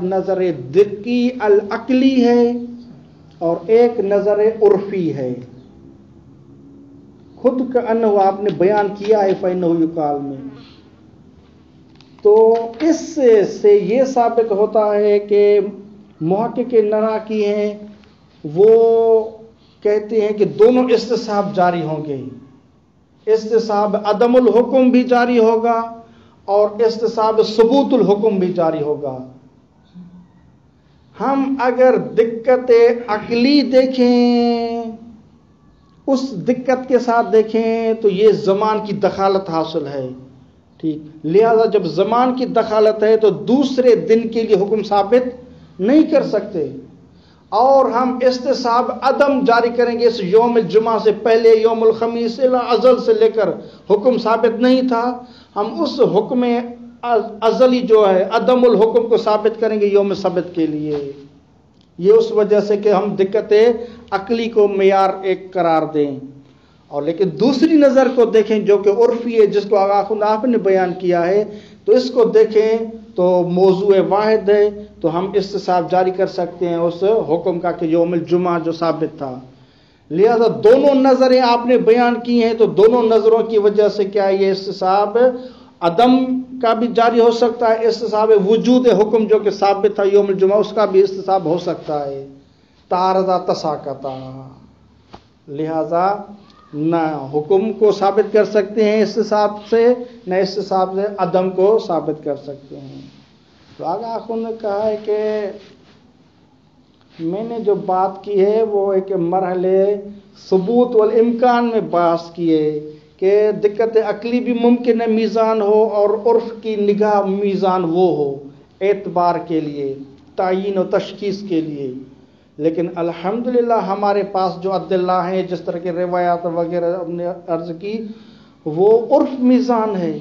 دقی العقلی ہے اور ایک نظر عرفی ہے. خود کا انہو آپ نے بیان کیا ہے فإنہ یقال میں. تو اس سے یہ ثابت ہوتا ہے کہ محقق نراقی ہیں وہ کہتے ہیں کہ دونوں استصحاب جاری ہوں گے. استصحاب عدم الحکم بھی جاری ہوگا اور استصحاب ثبوت الحکم بھی جاری ہوگا. ہم اگر دقت عقلی دیکھیں، اس دقت کے ساتھ دیکھیں تو یہ زمان کی دخالت حاصل ہے. ٹھیک، لہذا جب زمان کی دخالت ہے تو دوسرے دن کے لیے حکم ثابت نہیں کر سکتے. اور ہم استصحاب عدم جاری کریں گے اس یوم الجمعہ سے پہلے، یوم الخمیس ازل سے لے کر حکم ثابت نہیں تھا، ہم اس حکم ازلی جو ہے عدم الحکم کو ثابت کریں گے یوم سبت کے لیے. یہ اس وجہ سے کہ ہم دقت عقلی کو معیار ایک قرار دیں. اور لیکن دوسری نظر کو دیکھیں جو کہ عرفی ہے، جس کو آپ نے بیان کیا ہے، تو اس کو دیکھیں تو موضوع واحد ہے، تو ہم استصحاب جاری کر سکتے ہیں اس حکم کا کہ یوم الجمعہ جو ثابت تھا. لہذا دونوں نظریں آپ نے بیان کی ہیں، تو دونوں نظروں کی وجہ سے کیا یہ استصحاب عدم کا بھی جاری ہو سکتا ہے، استصحاب وجود حکم جو کہ ثابت تھا یوم الجمعہ اس کا بھی استصحاب ہو سکتا ہے. تعارضا تساقطا، لہذا نہ حکم کو ثابت کر سکتے ہیں استصحاب سے، نہ استصحاب سے عدم کو ثابت کر سکتے ہیں. تو آگے آخر نے کہا ہے کہ میں نے جو بات کی ہے وہ ایک مرحلے ثبوت والامکان میں بحث کی ہے کہ دقت عقلی بھی ممکن ہے میزان ہو اور عرف کی نگاہ میزان وہ ہو اعتبار کے لیے، تعیین و تشخیص کے لیے. لیکن الحمدللہ ہمارے پاس جو ادلہ ہیں، جس طرح کے روایات وغیرہ ہم نے عرض کی، وہ عرف میزان ہے.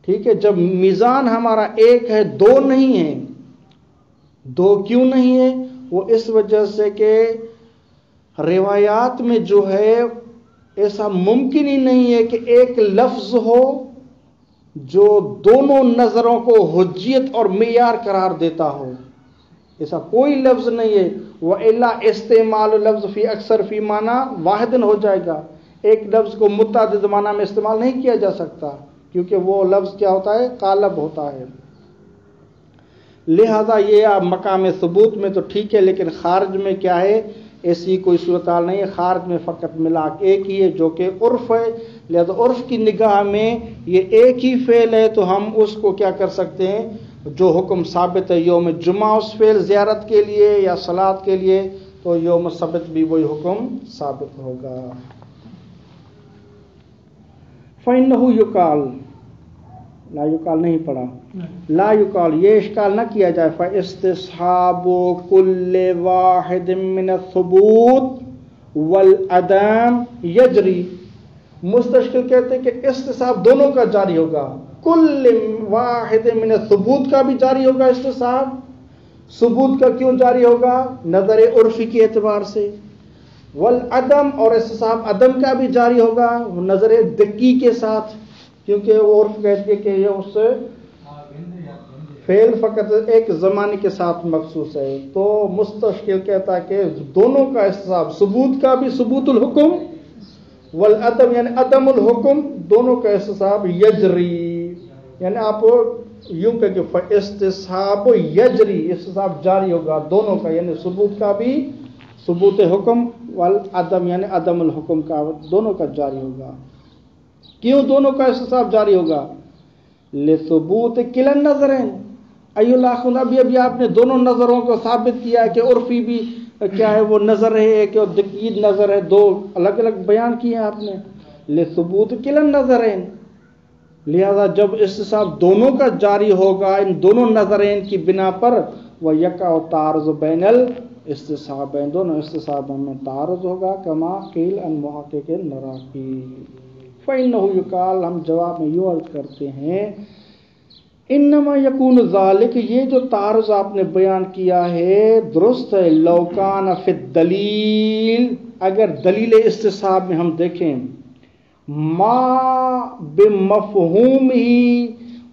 ٹھیک ہے، جب میزان ہمارا ایک ہے، دو نہیں ہے. دو کیوں نہیں ہے؟ وہ اس وجہ سے کہ روایات میں جو ہے ایسا ممکن ہی نہیں ہے کہ ایک لفظ ہو جو دونوں نظروں کو حجیت اور معیار قرار دیتا ہو. ایسا کوئی لفظ نہیں ہے. وَإِلَّا استعمال لفظ فی اکثر فی معنی واحد ہو جائے گا. ایک لفظ کو متعدد معنی میں استعمال نہیں کیا جا سکتا، کیونکہ وہ لفظ کیا ہوتا ہے؟ قالب ہوتا ہے. لہذا یہ مقام ثبوت میں تو ٹھیک ہے، لیکن خارج میں کیا ہے؟ ایسی کوئی صورتحال نہیں ہے. خارج میں فقط ملاک ایک ہی ہے جو کہ عرف ہے. لہذا عرف کی نگاہ میں یہ ایک ہی فعل ہے، تو ہم اس کو کیا کر سکتے ہیں؟ جو حکم ثابت ہے یوم جمعہ اس فعل زیارت کے لیے یا صلاۃ کے لیے، تو یوم سبت بھی وہی حکم ثابت ہوگا. فإنہ یقال، لا یقال نہیں پڑھا، لا یقال یہ اشکال نہ کیا جائے. فاستصحاب کل واحد من الثبوت والعدم یجری، مستشکل کہتے ہیں کہ استصحاب دونوں کا جاری ہوگا. کل واحد من الثبوت کا بھی جاری ہوگا استصحاب. ثبوت کا کیوں جاری ہوگا؟ نظر عرفی کے اعتبار سے. والعدم، اور استصحاب عدم کا بھی جاری ہوگا نظر دقی کے ساتھ، کیونکہ وہ عرف کہتے ہیں کہ یہ اس فعل فقط ایک زمانے کے ساتھ مخصوص ہے. تو مستشکل کہتا ہے کہ دونوں کا استصحاب، ثبوت کا بھی ثبوت الحکم، والعدم یعنی عدم الحکم، دونوں کا استصحاب یجری، یعنی آپ یوں کہ استصحاب یجری، استصحاب جاری ہوگا دونوں کا، یعنی ثبوت کا بھی ثبوت حکم، والعدم یعنی عدم الحکم کا، دونوں کا جاری ہوگا. کیوں دونوں کا احتساب جاری ہوگا؟ لثبوت کلا النظرین، ایو الاخون، ابھی آپ نے دونوں نظروں کو ثابت کیا ہے کہ عرفی بھی کیا ہے وہ نظر ہے، ایک اور دقیق نظر ہے، دو الگ الگ بیان کیے ہیں آپ نے، لثبوت کلا النظرین، لہذا جب احتساب دونوں کا جاری ہوگا ان دونوں نظرین کی بنا پر، وہ یقع تعارض بین الاحتسابین، دونوں احتسابوں میں تعارض ہوگا، کما قیل ان محقق نراقی، فإنه یقال، ہم جواب میں یوں عرض کرتے ہیں، انما یکون ذالک، یہ جو تعارض آپ نے بیان کیا ہے درست ہے، لو کان فی الدلیل، اگر دلیل استصحاب میں ہم دیکھیں، ما بمفہوم ہی،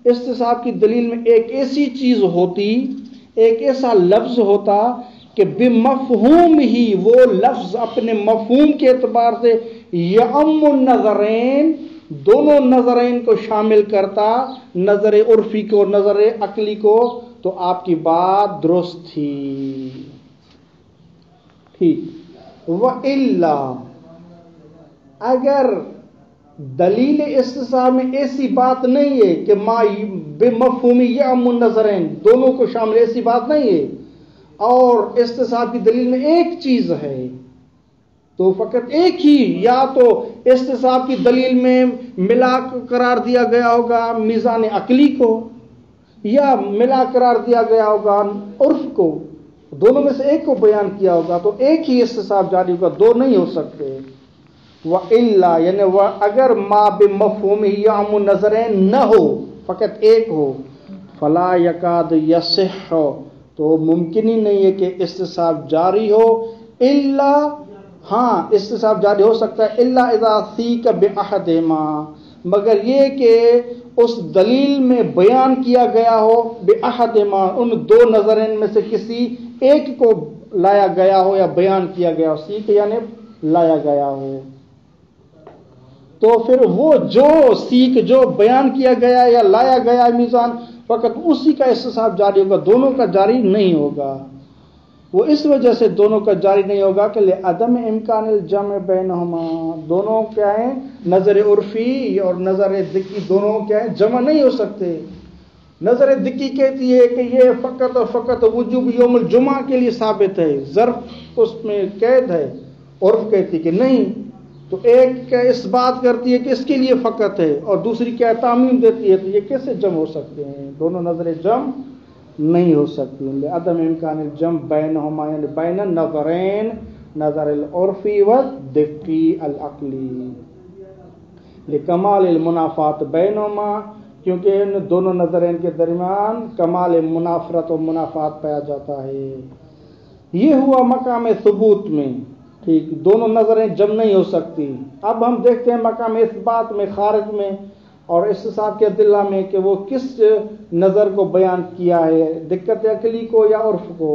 استصحاب کی دلیل میں ایک ایسی چیز ہوتی، ایک ایسا لفظ ہوتا کہ بمفہوم ہی، وہ لفظ اپنے مفہوم کے اعتبار سے یعم النظرین، دونوں نظرین کو شامل کرتا، نظر عرفی کو نظر عقلی کو، تو آپ کی بات درست تھی، ٹھیک۔ وَإِلَّا، اگر دلیل استصحاب میں ایسی بات نہیں ہے کہ ما بمفہومی یعم النظرین، دونوں کو شامل، ایسی بات نہیں ہے، اور استصحاب کی دلیل میں ایک چیز ہے، تو فقط ایک ہی، یا تو استصحاب کی دلیل میں ملا قرار دیا گیا ہوگا میزان عقلی کو، یا ملا قرار دیا گیا ہوگا عرف کو، دونوں میں سے ایک کو بیان کیا ہوگا، تو ایک ہی استصحاب جاری ہوگا، دو نہیں ہو سکتے۔ وَإِلَّا، یعنی اگر ما بمفہوم یعم النظرین نہ ہو، فقط ایک ہو، فلا یکاد یصح، تو ممکن ہی نہیں ہے کہ استصحاب جاری ہو، الا، ہاں استصحاب جاری ہو سکتا ہے، الا اذا ثیق باحدہما، مگر یہ کہ اس دلیل میں بیان کیا گیا ہو باحدہما، ان دو نظرین میں سے کسی ایک کو لایا گیا ہو یا بیان کیا گیا ہو، سیکھ یعنی لایا گیا ہو، تو پھر وہ جو سیکھ جو بیان کیا گیا یا لایا گیا میزان، فقط اسی کا استصحاب جاری ہوگا، دونوں کا جاری نہیں ہوگا۔ وہ اس وجہ سے دونوں کا جاری نہیں ہوگا کہ لعدم امکان الجمع بینہما، دونوں کیا ہیں، نظر عرفی اور نظر دقی، دونوں کیا ہیں، جمع نہیں ہو سکتے۔ نظر دقی کہتی ہے کہ یہ فقط اور فقط وجوب یوم الجمعہ کے لیے ثابت ہے، ظرف اس میں قید ہے، عرف کہتی کہ نہیں، تو ایک کیا اس بات کرتی ہے کہ اس کے لیے فقط ہے، اور دوسری کیا تعمیم دیتی ہے، تو یہ کیسے جمع ہو سکتے ہیں؟ دونوں نظریں جمع نہیں ہو سکتی، عدم امکان الجمع بینہما، یعنی بین النظرین، نظر العرفی والدقی العقلی، لکمال المنافات بینہما، کیونکہ ان دونوں نظرین کے درمیان کمال منافرت و منافات پایا جاتا ہے۔ یہ ہوا مقام ثبوت میں، ٹھیک، دونوں نظریں جمع نہیں ہو سکتی۔ اب ہم دیکھتے ہیں مقام اثبات میں، خارج میں اور استصحاب کے ادلہ میں کہ وہ کس نظر کو بیان کیا ہے، دقت عقلی کو یا عرف کو۔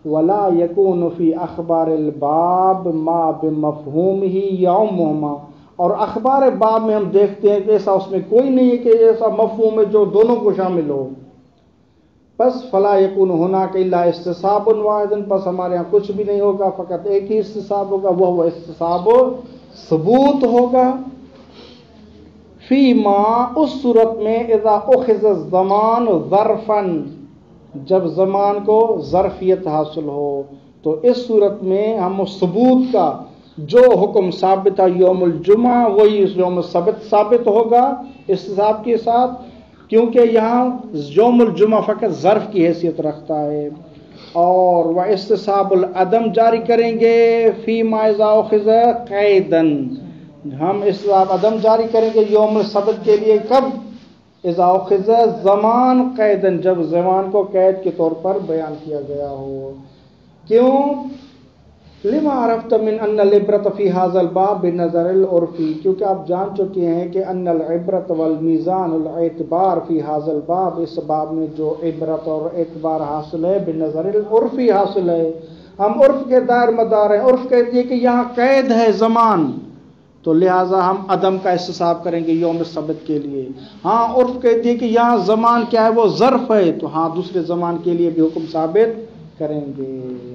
ولا یکون فی اخبار الباب ما بمفہومہ یعمہما، اور اخبار باب میں ہم دیکھتے ہیں کہ ایسا اس میں کوئی نہیں ہے کہ ایسا مفہوم ہے جو دونوں کو شامل ہو، بس فلا یکون ہناک الا استصحاب واحد، بس ہمارے ہاں کچھ بھی نہیں ہوگا، فقط ایک ہی استصحاب ہوگا، وہ استصحاب ثبوت ہوگا، فیما، اس صورت میں، اذا اخذ الزمان ظرفا، جب زمان کو ظرفیت حاصل ہو، تو اس صورت میں ہم ثبوت کا جو حکم ثابت ہے یوم الجمعہ، وہی اس یوم ثابت ہوگا استصحاب کے ساتھ، کیونکہ یہاں یوم الجمعہ فقط ظرف کی حیثیت رکھتا ہے، اور وہ استصحاب العدم جاری کریں گے فیما اذا اخذ قیدن، ہم استصحاب عدم جاری کریں گے یوم السبت کے لیے، کب؟ اذا اخذ زمان قیدن، جب زمان کو قید کے طور پر بیان کیا گیا ہو۔ کیوں؟ لما عرفت من ان العبرت فی هذا الباب بنظر العرفی، کیونکہ آپ جان چکے ہیں کہ ان العبرت والمیزان الاعتبار فی هذا الباب، اس باب میں جو عبرت اور اعتبار حاصل ہے بنظر العرفی حاصل ہے، ہم عرف کے دائر مدار ہیں، عرف کہتی ہے کہ یہاں قید ہے زمان، تو لہٰذا ہم عدم کا استصحاب کریں گے یوم السبت کے لیے۔ ہاں عرف کہتی ہے کہ یہاں زمان کیا ہے، وہ ظرف ہے، تو ہاں دوسرے زمان کے لیے بھی حکم ثابت کریں گے۔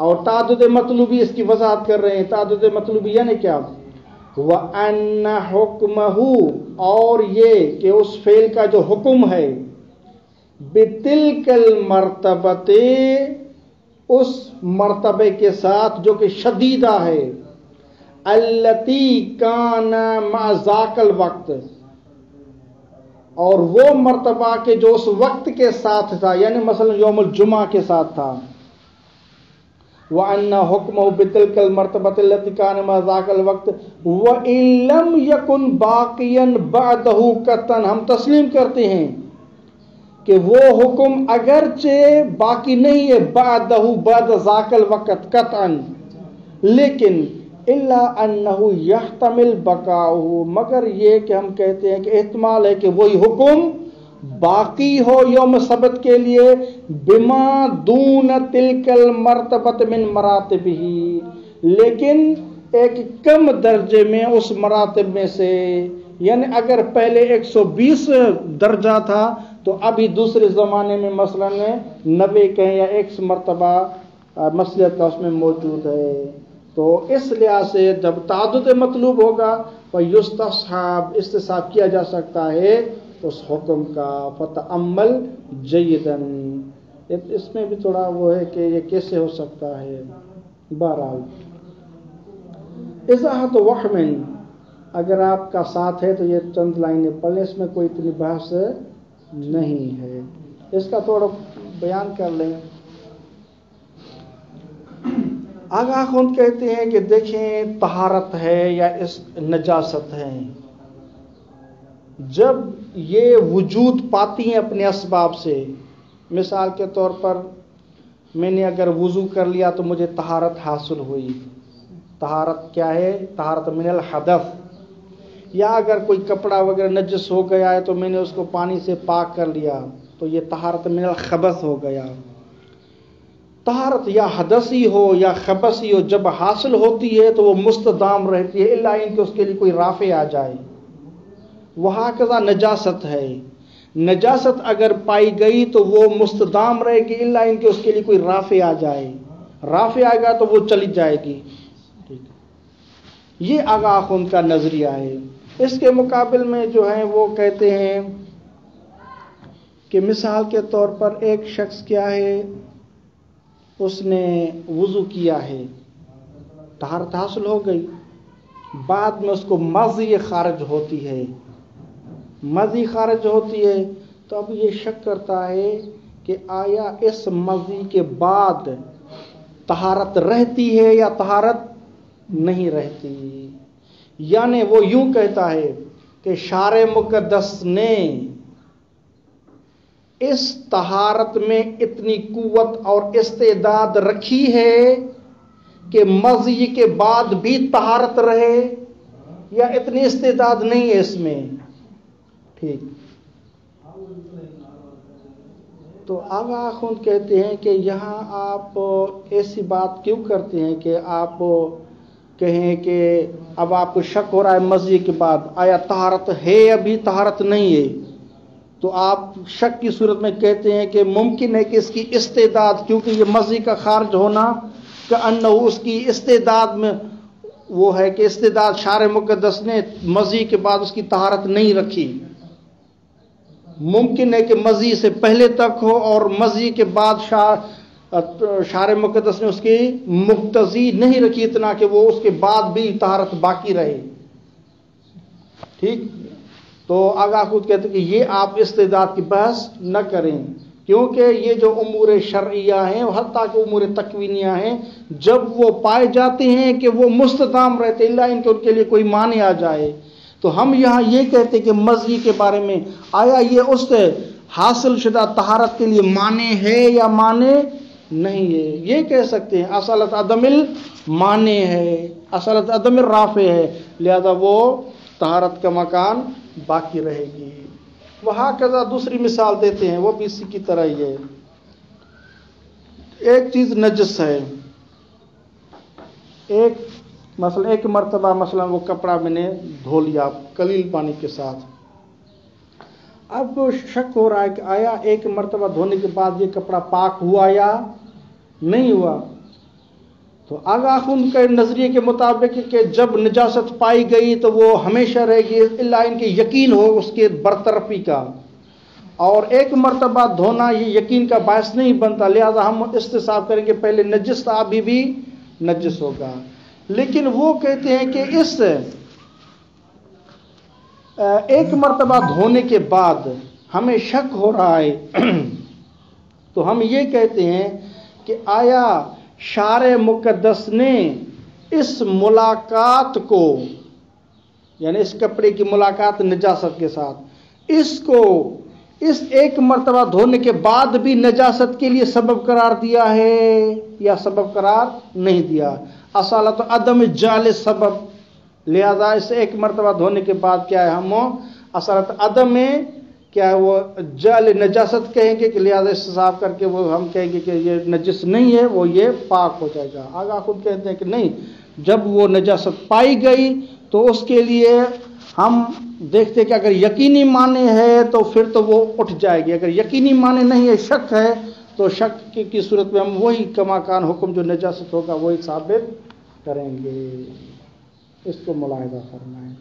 اور تعدد مطلوبی اس کی وضاحت کر رہے ہیں. تعدد مطلوبی یعنی کیا؟ وَأَنَّ حُكْمَهُ، اور یہ کہ اس فعل کا جو حکم ہے، بِتِلْكَ الْمَرْتَبَةِ، اس مرتبے کے ساتھ جو کہ شدیدہ ہے، الَّتِي كَانَ مَعَ ذَاكَ الْوَقْتِ، اور وہ مرتبہ کہ جو اس وقت کے ساتھ تھا، یعنی مثلا یوم الجمعہ کے ساتھ تھا. وَأَنَّ حُكْمَهُ بِتِلْكَ الْمَرْتَبَةِ الَّتِي كَانَ مَعَ ذَاكَ الْوَقْتِ وَإِن لَّمْ يَكُنْ بَاقِيًا بَعْدَهُ قَطْعًا. ہم تسلیم کرتے ہیں کہ وہ حکم اگرچہ باقی نہیں ہے بعدہ، بعد ذاک الوقت قطعا، لیکن الا انہ یحتمل بقاؤہ، مگر یہ کہ ہم کہتے ہیں کہ احتمال ہے کہ وہی حکم باقی ہو یوم سبت کے لیے، بما دون تلک المرتبۃ من مراتبہ، لیکن ایک کم درجے میں اس مراتب میں سے. یعنی اگر پہلے 120 درجہ تھا تو ابھی دوسرے زمانے میں مثلا 90 کہیں یا 100 مرتبہ مصلحت کا اس میں موجود ہے. تو اس لحاظ سے جب تعدد مطلوب ہوگا تو یستصحب، استصحاب کیا جا سکتا ہے اس حکم کا. فتأمل جیداً، اس میں بھی تھوڑا وہ ہے کہ یہ کیسے ہو سکتا ہے. بہرحال اضاحت وہم، اگر آپ کا ساتھ ہے تو یہ چند لائنیں پڑھ لیں، اس میں کوئی اتنی بحث نہیں ہے. اس کا تھوڑا بیان کر لیں. آگاہ خود کہتے ہیں کہ دیکھیں طہارت ہے یا اس نجاست ہے، جب یہ وجود پاتی ہیں اپنے اسباب سے. مثال کے طور پر میں نے اگر وضو کر لیا تو مجھے طہارت حاصل ہوئی. طہارت کیا ہے؟ طہارت من الحدث. یا اگر کوئی کپڑا وغیرہ نجس ہو گیا ہے تو میں نے اس کو پانی سے پاک کر لیا تو یہ طہارت من الخبث ہو گیا. طہارت یا حدثی ہو یا خبثی ہو، جب حاصل ہوتی ہے تو وہ مستدام رہتی ہے، الا ان کہ اس کے لیے کوئی رافع آ جائے. وہاں کذا نجاست ہے، نجاست اگر پائی گئی تو وہ مستدام رہے گی، الا ان کہ اس کے لیے کوئی رافع آ جائے. رافع آئے گا تو وہ چلی جائے گی. یہ آگاہ خون کا نظریہ ہے. اس کے مقابل میں جو ہیں وہ کہتے ہیں کہ مثال کے طور پر ایک شخص کیا ہے، اس نے وضو کیا ہے، طہارت حاصل ہو گئی، بعد میں اس کو مضی خارج ہوتی ہے. مضی خارج ہوتی ہے تو اب یہ شک کرتا ہے کہ آیا اس مضی کے بعد طہارت رہتی ہے یا طہارت نہیں رہتی. یعنی وہ یوں کہتا ہے کہ شارع مقدس نے اس طہارت میں اتنی قوت اور استعداد رکھی ہے کہ مضی کے بعد بھی طہارت رہے، یا اتنی استعداد نہیں ہے اس میں. ٹھیک. تو آغا خود کہتے ہیں کہ یہاں آپ ایسی بات کیوں کرتے ہیں کہ آپ کہیں کہ اب آپ کو شک ہو رہا ہے مضی کے بعد آیا طہارت ہے ابھی طہارت نہیں ہے، تو آپ شک کی صورت میں کہتے ہیں کہ ممکن ہے کہ اس کی استعداد، کیونکہ یہ مضی کا خارج ہونا کہ انہو اس کی استعداد میں وہ ہے کہ استعداد شارع مقدس نے مضی کے بعد اس کی طہارت نہیں رکھی. ممکن ہے کہ مضی سے پہلے تک ہو اور مضی کے بعد شارع مقدس نے اس کی مقتضی نہیں رکھی اتنا کہ وہ اس کے بعد بھی طہارت باقی رہے. ٹھیک. تو آگاہ خود کہتے ہیں کہ یہ آپ استعداد کی بحث نہ کریں، کیونکہ یہ جو امور شرعیہ ہیں حتیٰ کہ امور تکوینیہ ہیں، جب وہ پائے جاتے ہیں کہ وہ مستدام رہتے اللہ ان کے ان کے لیے کوئی معنی آ جائے. تو ہم یہاں یہ کہتے ہیں کہ مضی کے بارے میں آیا یہ اس حاصل شدہ طہارت کے لیے معنی ہے یا معنی نہیں ہے. یہ کہہ سکتے ہیں اصالت عدم المعنی ہے، اصالت عدم الرافع ہے، لہذا وہ طہارت کا مکان باقی رہے گی. وہاں کذا دوسری مثال دیتے ہیں، وہ بھی اسی کی طرح ہی ہے. ایک چیز نجس ہے، ایک مرتبہ مثلا وہ کپڑا میں نے دھو لیا قلیل پانی کے ساتھ. اب شک ہو رہا ہے کہ آیا ایک مرتبہ دھونے کے بعد یہ کپڑا پاک ہوا یا نہیں ہوا. تو آگاہ خون کے نظریے کے مطابق کہ جب نجاست پائی گئی تو وہ ہمیشہ رہے گی اللہ ان کے یقین ہو اس کے برطرفی کا، اور ایک مرتبہ دھونا یہ یقین کا باعث نہیں بنتا، لہذا ہم استصحاب کریں کہ پہلے نجس تھا ابھی بھی نجس ہوگا۔ لیکن وہ کہتے ہیں کہ اس ایک مرتبہ دھونے کے بعد ہمیں شک ہو رہا ہے تو ہم یہ کہتے ہیں کہ آیا شارع مقدس نے اس ملاقات کو، یعنی اس کپڑے کی ملاقات نجاست کے ساتھ، اس کو اس ایک مرتبہ دھونے کے بعد بھی نجاست کے لیے سبب قرار دیا ہے یا سبب قرار نہیں دیا؟ اصالت عدم جعل سبب، لہذا اس ایک مرتبہ دھونے کے بعد کیا ہے، ہم اصالت عدم میں کیا ہے وہ جعل نجاست کہیں گے کہ لہذا صاف کر کے وہ ہم کہیں گے کہ یہ نجس نہیں ہے، وہ یہ پاک ہو جائے گا۔ آگاہ خود کہتے ہیں کہ نہیں، جب وہ نجاست پائی گئی تو اس کے لیے ہم دیکھتے کہ اگر یقینی معنی ہے تو پھر تو وہ اٹھ جائے گی، اگر یقینی معنی نہیں ہے، شک ہے، تو شک کی صورت میں ہم وہی کما کان حکم جو نجاست ہوگا وہی ثابت کریں گے۔ اس کو ملاحظہ فرمائیں۔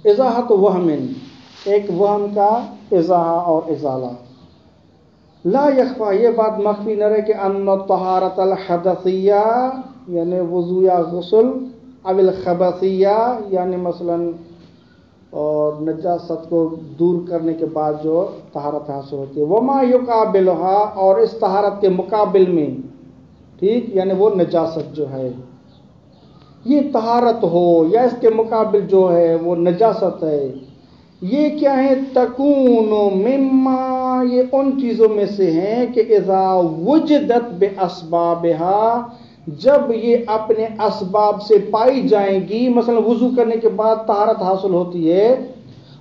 اضاحت وہم، ایک وہم کا اضاحہ اور ازالہ۔ لا یخفا، یہ بات مخفی نہ رہے کہ ان طہارت الحدثیہ یعنی وضو یا غسل، او الخبثیہ یعنی مثلا اور نجاست کو دور کرنے کے بعد جو طہارت حاصل ہوتی ہے، وما یقابلھا، اور اس طہارت کے مقابل میں، ٹھیک، یعنی وہ نجاست جو ہے یہ طہارت ہو یا اس کے مقابل جو ہے وہ نجاست ہے، یہ کیا ہے؟ تکون مما، یہ ان چیزوں میں سے ہیں کہ اذا وجدت باسبابھا، جب یہ اپنے اسباب سے پائی جائیں گی۔ مثلا وضو کرنے کے بعد طہارت حاصل ہوتی ہے،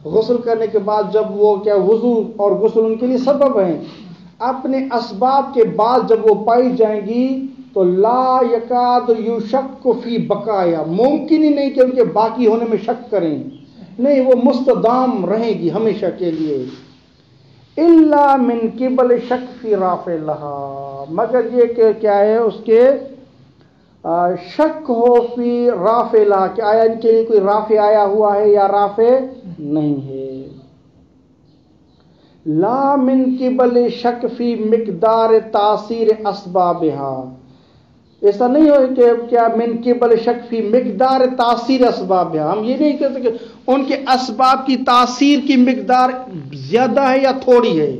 غسل کرنے کے بعد جب وہ کیا وضو اور غسل ان کے لیے سبب ہیں، اپنے اسباب کے بعد جب وہ پائی جائیں گی تو لا یکاد یشک فی بقایا، ممکن ہی نہیں کہ ان کے باقی ہونے میں شک کریں، نہیں، وہ مستدام رہیں گی ہمیشہ کے لیے۔ الا من قبل شک فی رافع لہا، مگر یہ کہ کیا ہے اس کے شک ہو فی رافع لہا، کہ آیا ان کے لیے کوئی رافع آیا ہوا ہے یا رافع نہیں ہے۔ لا من قبل شک فی مقدار تاثیر اسبابھا، ایسا نہیں ہو کہ کیا من قبل شک فی مقدار تاثیر اسبابھا، ہم یہ نہیں کہہ سکتے ان کے اسباب کی تاثیر کی مقدار زیادہ ہے یا تھوڑی ہے۔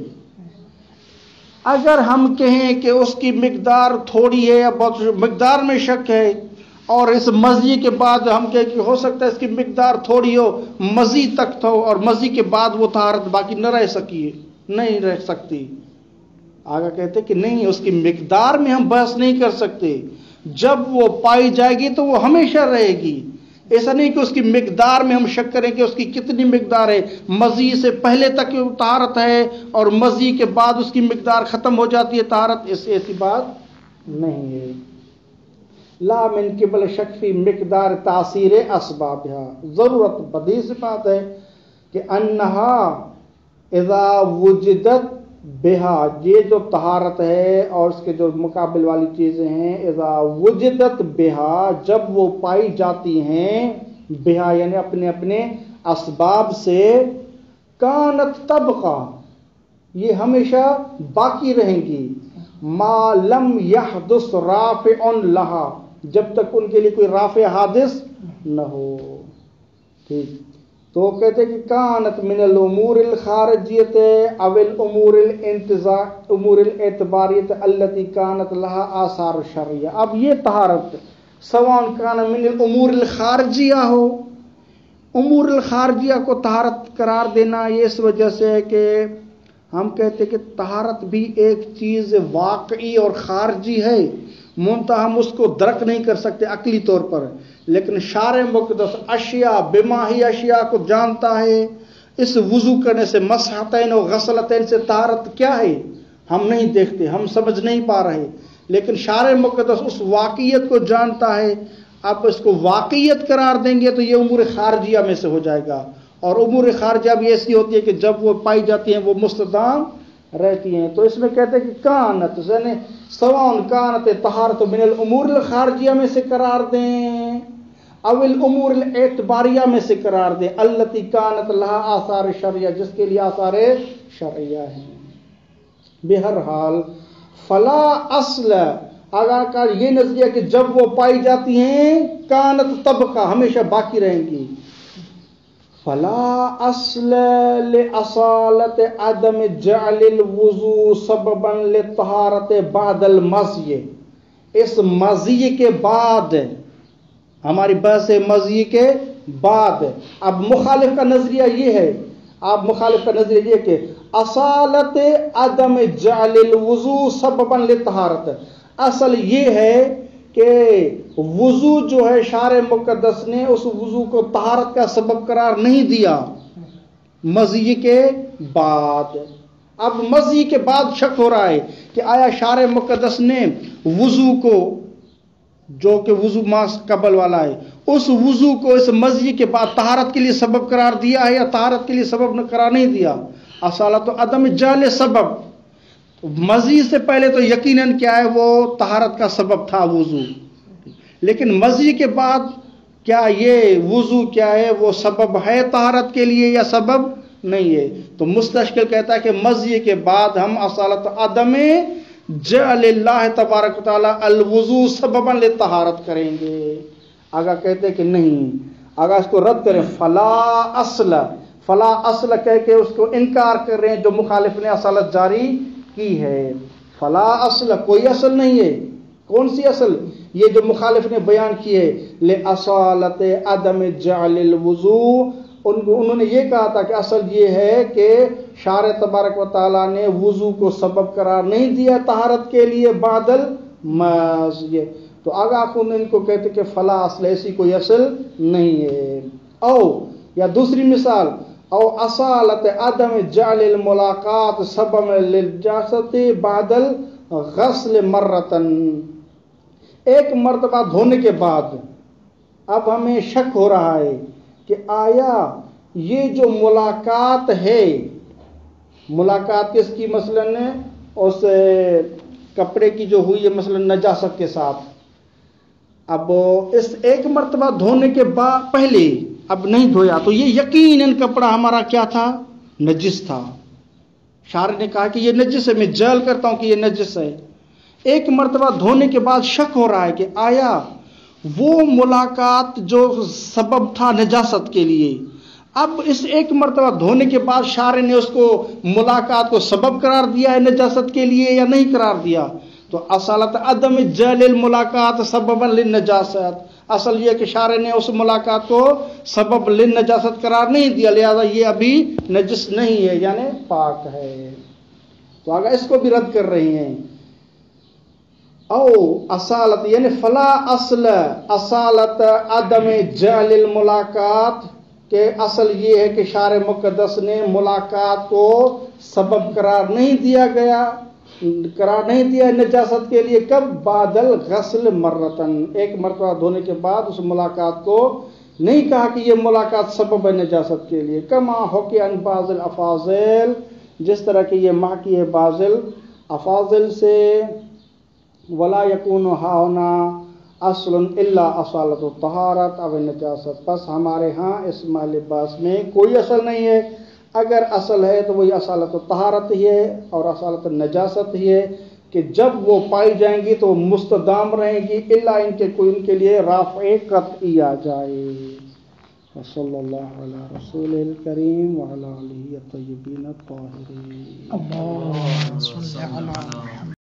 اگر ہم کہیں کہ اس کی مقدار تھوڑی ہے یا بہت مقدار میں شک ہے، اور اس مزی کے بعد ہم کہیں کہ ہو سکتا ہے اس کی مقدار تھوڑی ہو، مزی تک ہو، اور مزی کے بعد وہ طہارت باقی نہ رہ سکی، نہیں رہ سکتی، آگے کہتے کہ نہیں، اس کی مقدار میں ہم بحث نہیں کر سکتے، جب وہ پائی جائے گی تو وہ ہمیشہ رہے گی۔ ایسا نہیں کہ اس کی مقدار میں ہم شک کریں کہ اس کی کتنی مقدار ہے، مزی سے پہلے تک طہارت ہے اور مزی کے بعد اس کی مقدار ختم ہو جاتی ہے طہارت، ایسی بات نہیں ہے۔ لا من قبل شک فی مقدار تاثیر اسبابھا، ضرورت بدیہی سی بات ہے کہ انہا اذا وجدت بہا، یہ جو طہارت ہے اور اس کے جو مقابل والی چیزیں ہیں، اذا وجدت بہا، جب وہ پائی جاتی ہیں، بہا یعنی اپنے اپنے اسباب سے، کانت تبقا، یہ ہمیشہ باقی رہیں گی، ما لم یحدث رافع لہا، جب تک ان کے لیے کوئی رافع حادث نہ ہو، ٹھیک۔ تو کہتے کہ کانت من الامور الخارجیت او الامور امور الاعتباریت التي کانت لها آثار شرعیہ۔ اب یہ طہارت سواء کان من الامور الخارجیہ ہو، امور الخارجیہ کو طہارت قرار دینا یہ اس وجہ سے ہے کہ ہم کہتے کہ طہارت بھی ایک چیز واقعی اور خارجی ہے، منتہا ہم اس کو درک نہیں کر سکتے عقلی طور پر، لیکن شارع مقدس اشیاء بماہی اشیاء کو جانتا ہے۔ اس وضو کرنے سے، مسحتین و غسلتین سے طہارت کیا ہے ہم نہیں دیکھتے، ہم سمجھ نہیں پا رہے، لیکن شارع مقدس اس واقعیت کو جانتا ہے۔ اب اس کو واقعیت قرار دیں گے تو یہ امور خارجیہ میں سے ہو جائے گا، اور امور خارجیہ بھی ایسی ہوتی ہے کہ جب وہ پائی جاتی ہیں وہ مستدام رہتی ہیں. تو اس میں کہتے ہیں کہ کانت یعنی سواء کانت طہارت من الامور الخارجیہ میں سے قرار دیں او الامور الاعتباریہ میں سے قرار دیں التی کانت لہا آثار شرعیہ جس کے لیے آثار شرعیہ ہیں. بہرحال فلا اصل اگر کا یہ نظریہ کہ جب وہ پائی جاتی ہیں کانت طبقہ ہمیشہ باقی رہیں گی. فلا اصل لاصالت عدم جعل الوضوء سببا للطہارت بعد المزی. اس مزی کے بعد ہماری بحث مزی کے بعد اب مخالف کا نظریہ یہ ہے کہ اصالت عدم جعل الوضوء سببا للطہارت. اصل یہ ہے کہ وضو جو ہے شارع مقدس نے اس وضو کو طہارت کا سبب قرار نہیں دیا مزی کے بعد. اب مزی کے بعد شک ہو رہا ہے کہ آیا شارع مقدس نے وضو کو جو کہ وضو ماس قبل والا ہے اس وضو کو اس مزی کے بعد طہارت کے لیے سبب قرار دیا ہے یا طہارت کے لیے سبب قرار نہیں دیا. اصالت عدم جعل سبب مزی سے پہلے تو یقیناً کیا ہے وہ طہارت کا سبب تھا وضو, لیکن مزی کے بعد کیا یہ وضو کیا ہے وہ سبب ہے طہارت کے لیے یا سبب نہیں ہے. تو مستشکل کہتا ہے کہ مزی کے بعد ہم اصالت عدم جعل اللہ تبارک و تعالی الوضو سببا للطہارت کریں گے. اگر کہتے کہ نہیں, اگر اس کو رد کریں فلا اصل کہہ کے اس کو انکار کر رہے ہیں جو مخالف نے اصالت جاری کی ہے. فلا اصل کوئی اصل نہیں ہے. کون سی اصل؟ یہ جو مخالف نے بیان کی ہے لِأَصَالَةِ عَدَمِ جَعْلِ الْوُضُوء. انہوں نے یہ کہا تھا کہ اصل یہ ہے کہ شارع تبارک و تعالیٰ نے وضو کو سبب قرار نہیں دیا طہارت کے لیے بعد المزی. تو آگاہ ان کو کہتے کہ فلا اصل ایسی کوئی اصل نہیں ہے. او یا دوسری مثال او اصالت عدم جعل الملاقات سبب للجاسد بعد الغسل مرتن. ایک مرتبہ دھونے کے بعد اب ہمیں شک ہو رہا ہے کہ آیا یہ جو ملاقات ہے, ملاقات کس کی مثلاً اس کپڑے کی جو ہوئی ہے مثلاً نجاست کے ساتھ, اب اس ایک مرتبہ دھونے کے بعد پہلے اب نہیں دھویا تو یہ یقیناً کپڑا ہمارا کیا تھا, نجس تھا. شارع نے کہا کہ یہ نجس ہے, میں جعل کرتا ہوں کہ یہ نجس ہے. ایک مرتبہ دھونے کے بعد شک ہو رہا ہے کہ آیا وہ ملاقات جو سبب تھا نجاست کے لیے, اب اس ایک مرتبہ دھونے کے بعد شارع نے اس کو ملاقات کو سبب قرار دیا ہے نجاست کے لیے یا نہیں قرار دیا. تو اصالت عدم جعل الملاقات سببا للنجاست, اصل یہ کہ شارع نے اس ملاقات کو سبب للنجاست قرار نہیں دیا, لہذا یہ ابھی نجس نہیں ہے یعنی پاک ہے. تو آگے اس کو بھی رد کر رہی ہیں. او اصالت یعنی فلا اصل اصالت عدم جعل الملاقات کہ اصل یہ ہے کہ شارع مقدس نے ملاقات کو سبب قرار نہیں دیا نجاست کے لیے. کب؟ بعد الغسل مرتن, ایک مرتبہ دھونے کے بعد اس ملاقات کو نہیں کہا کہ یہ ملاقات سبب ہے نجاست کے لیے. کما حکی عن بعض الافاضل, جس طرح کہ یہ محکی ہے بعض الافاضل سے. ولا یکون ہاہنا اصل الا اصالت الطہارت او النجاست, پس ہمارے ہاں اس محل بحث میں کوئی اصل نہیں ہے. اگر اصل ہے تو وہی اصالت الطہارت ہی ہے اور اصالت النجاست ہی ہے کہ جب وہ پائی جائیں گی تو مستدام رہیں گی الا ان کے لیے رافع قطعی آ جائے. وصلی اللہ علی رسول الکریم وعلی آلہ الطیبین الطاہرین. اللهم صل على محمد.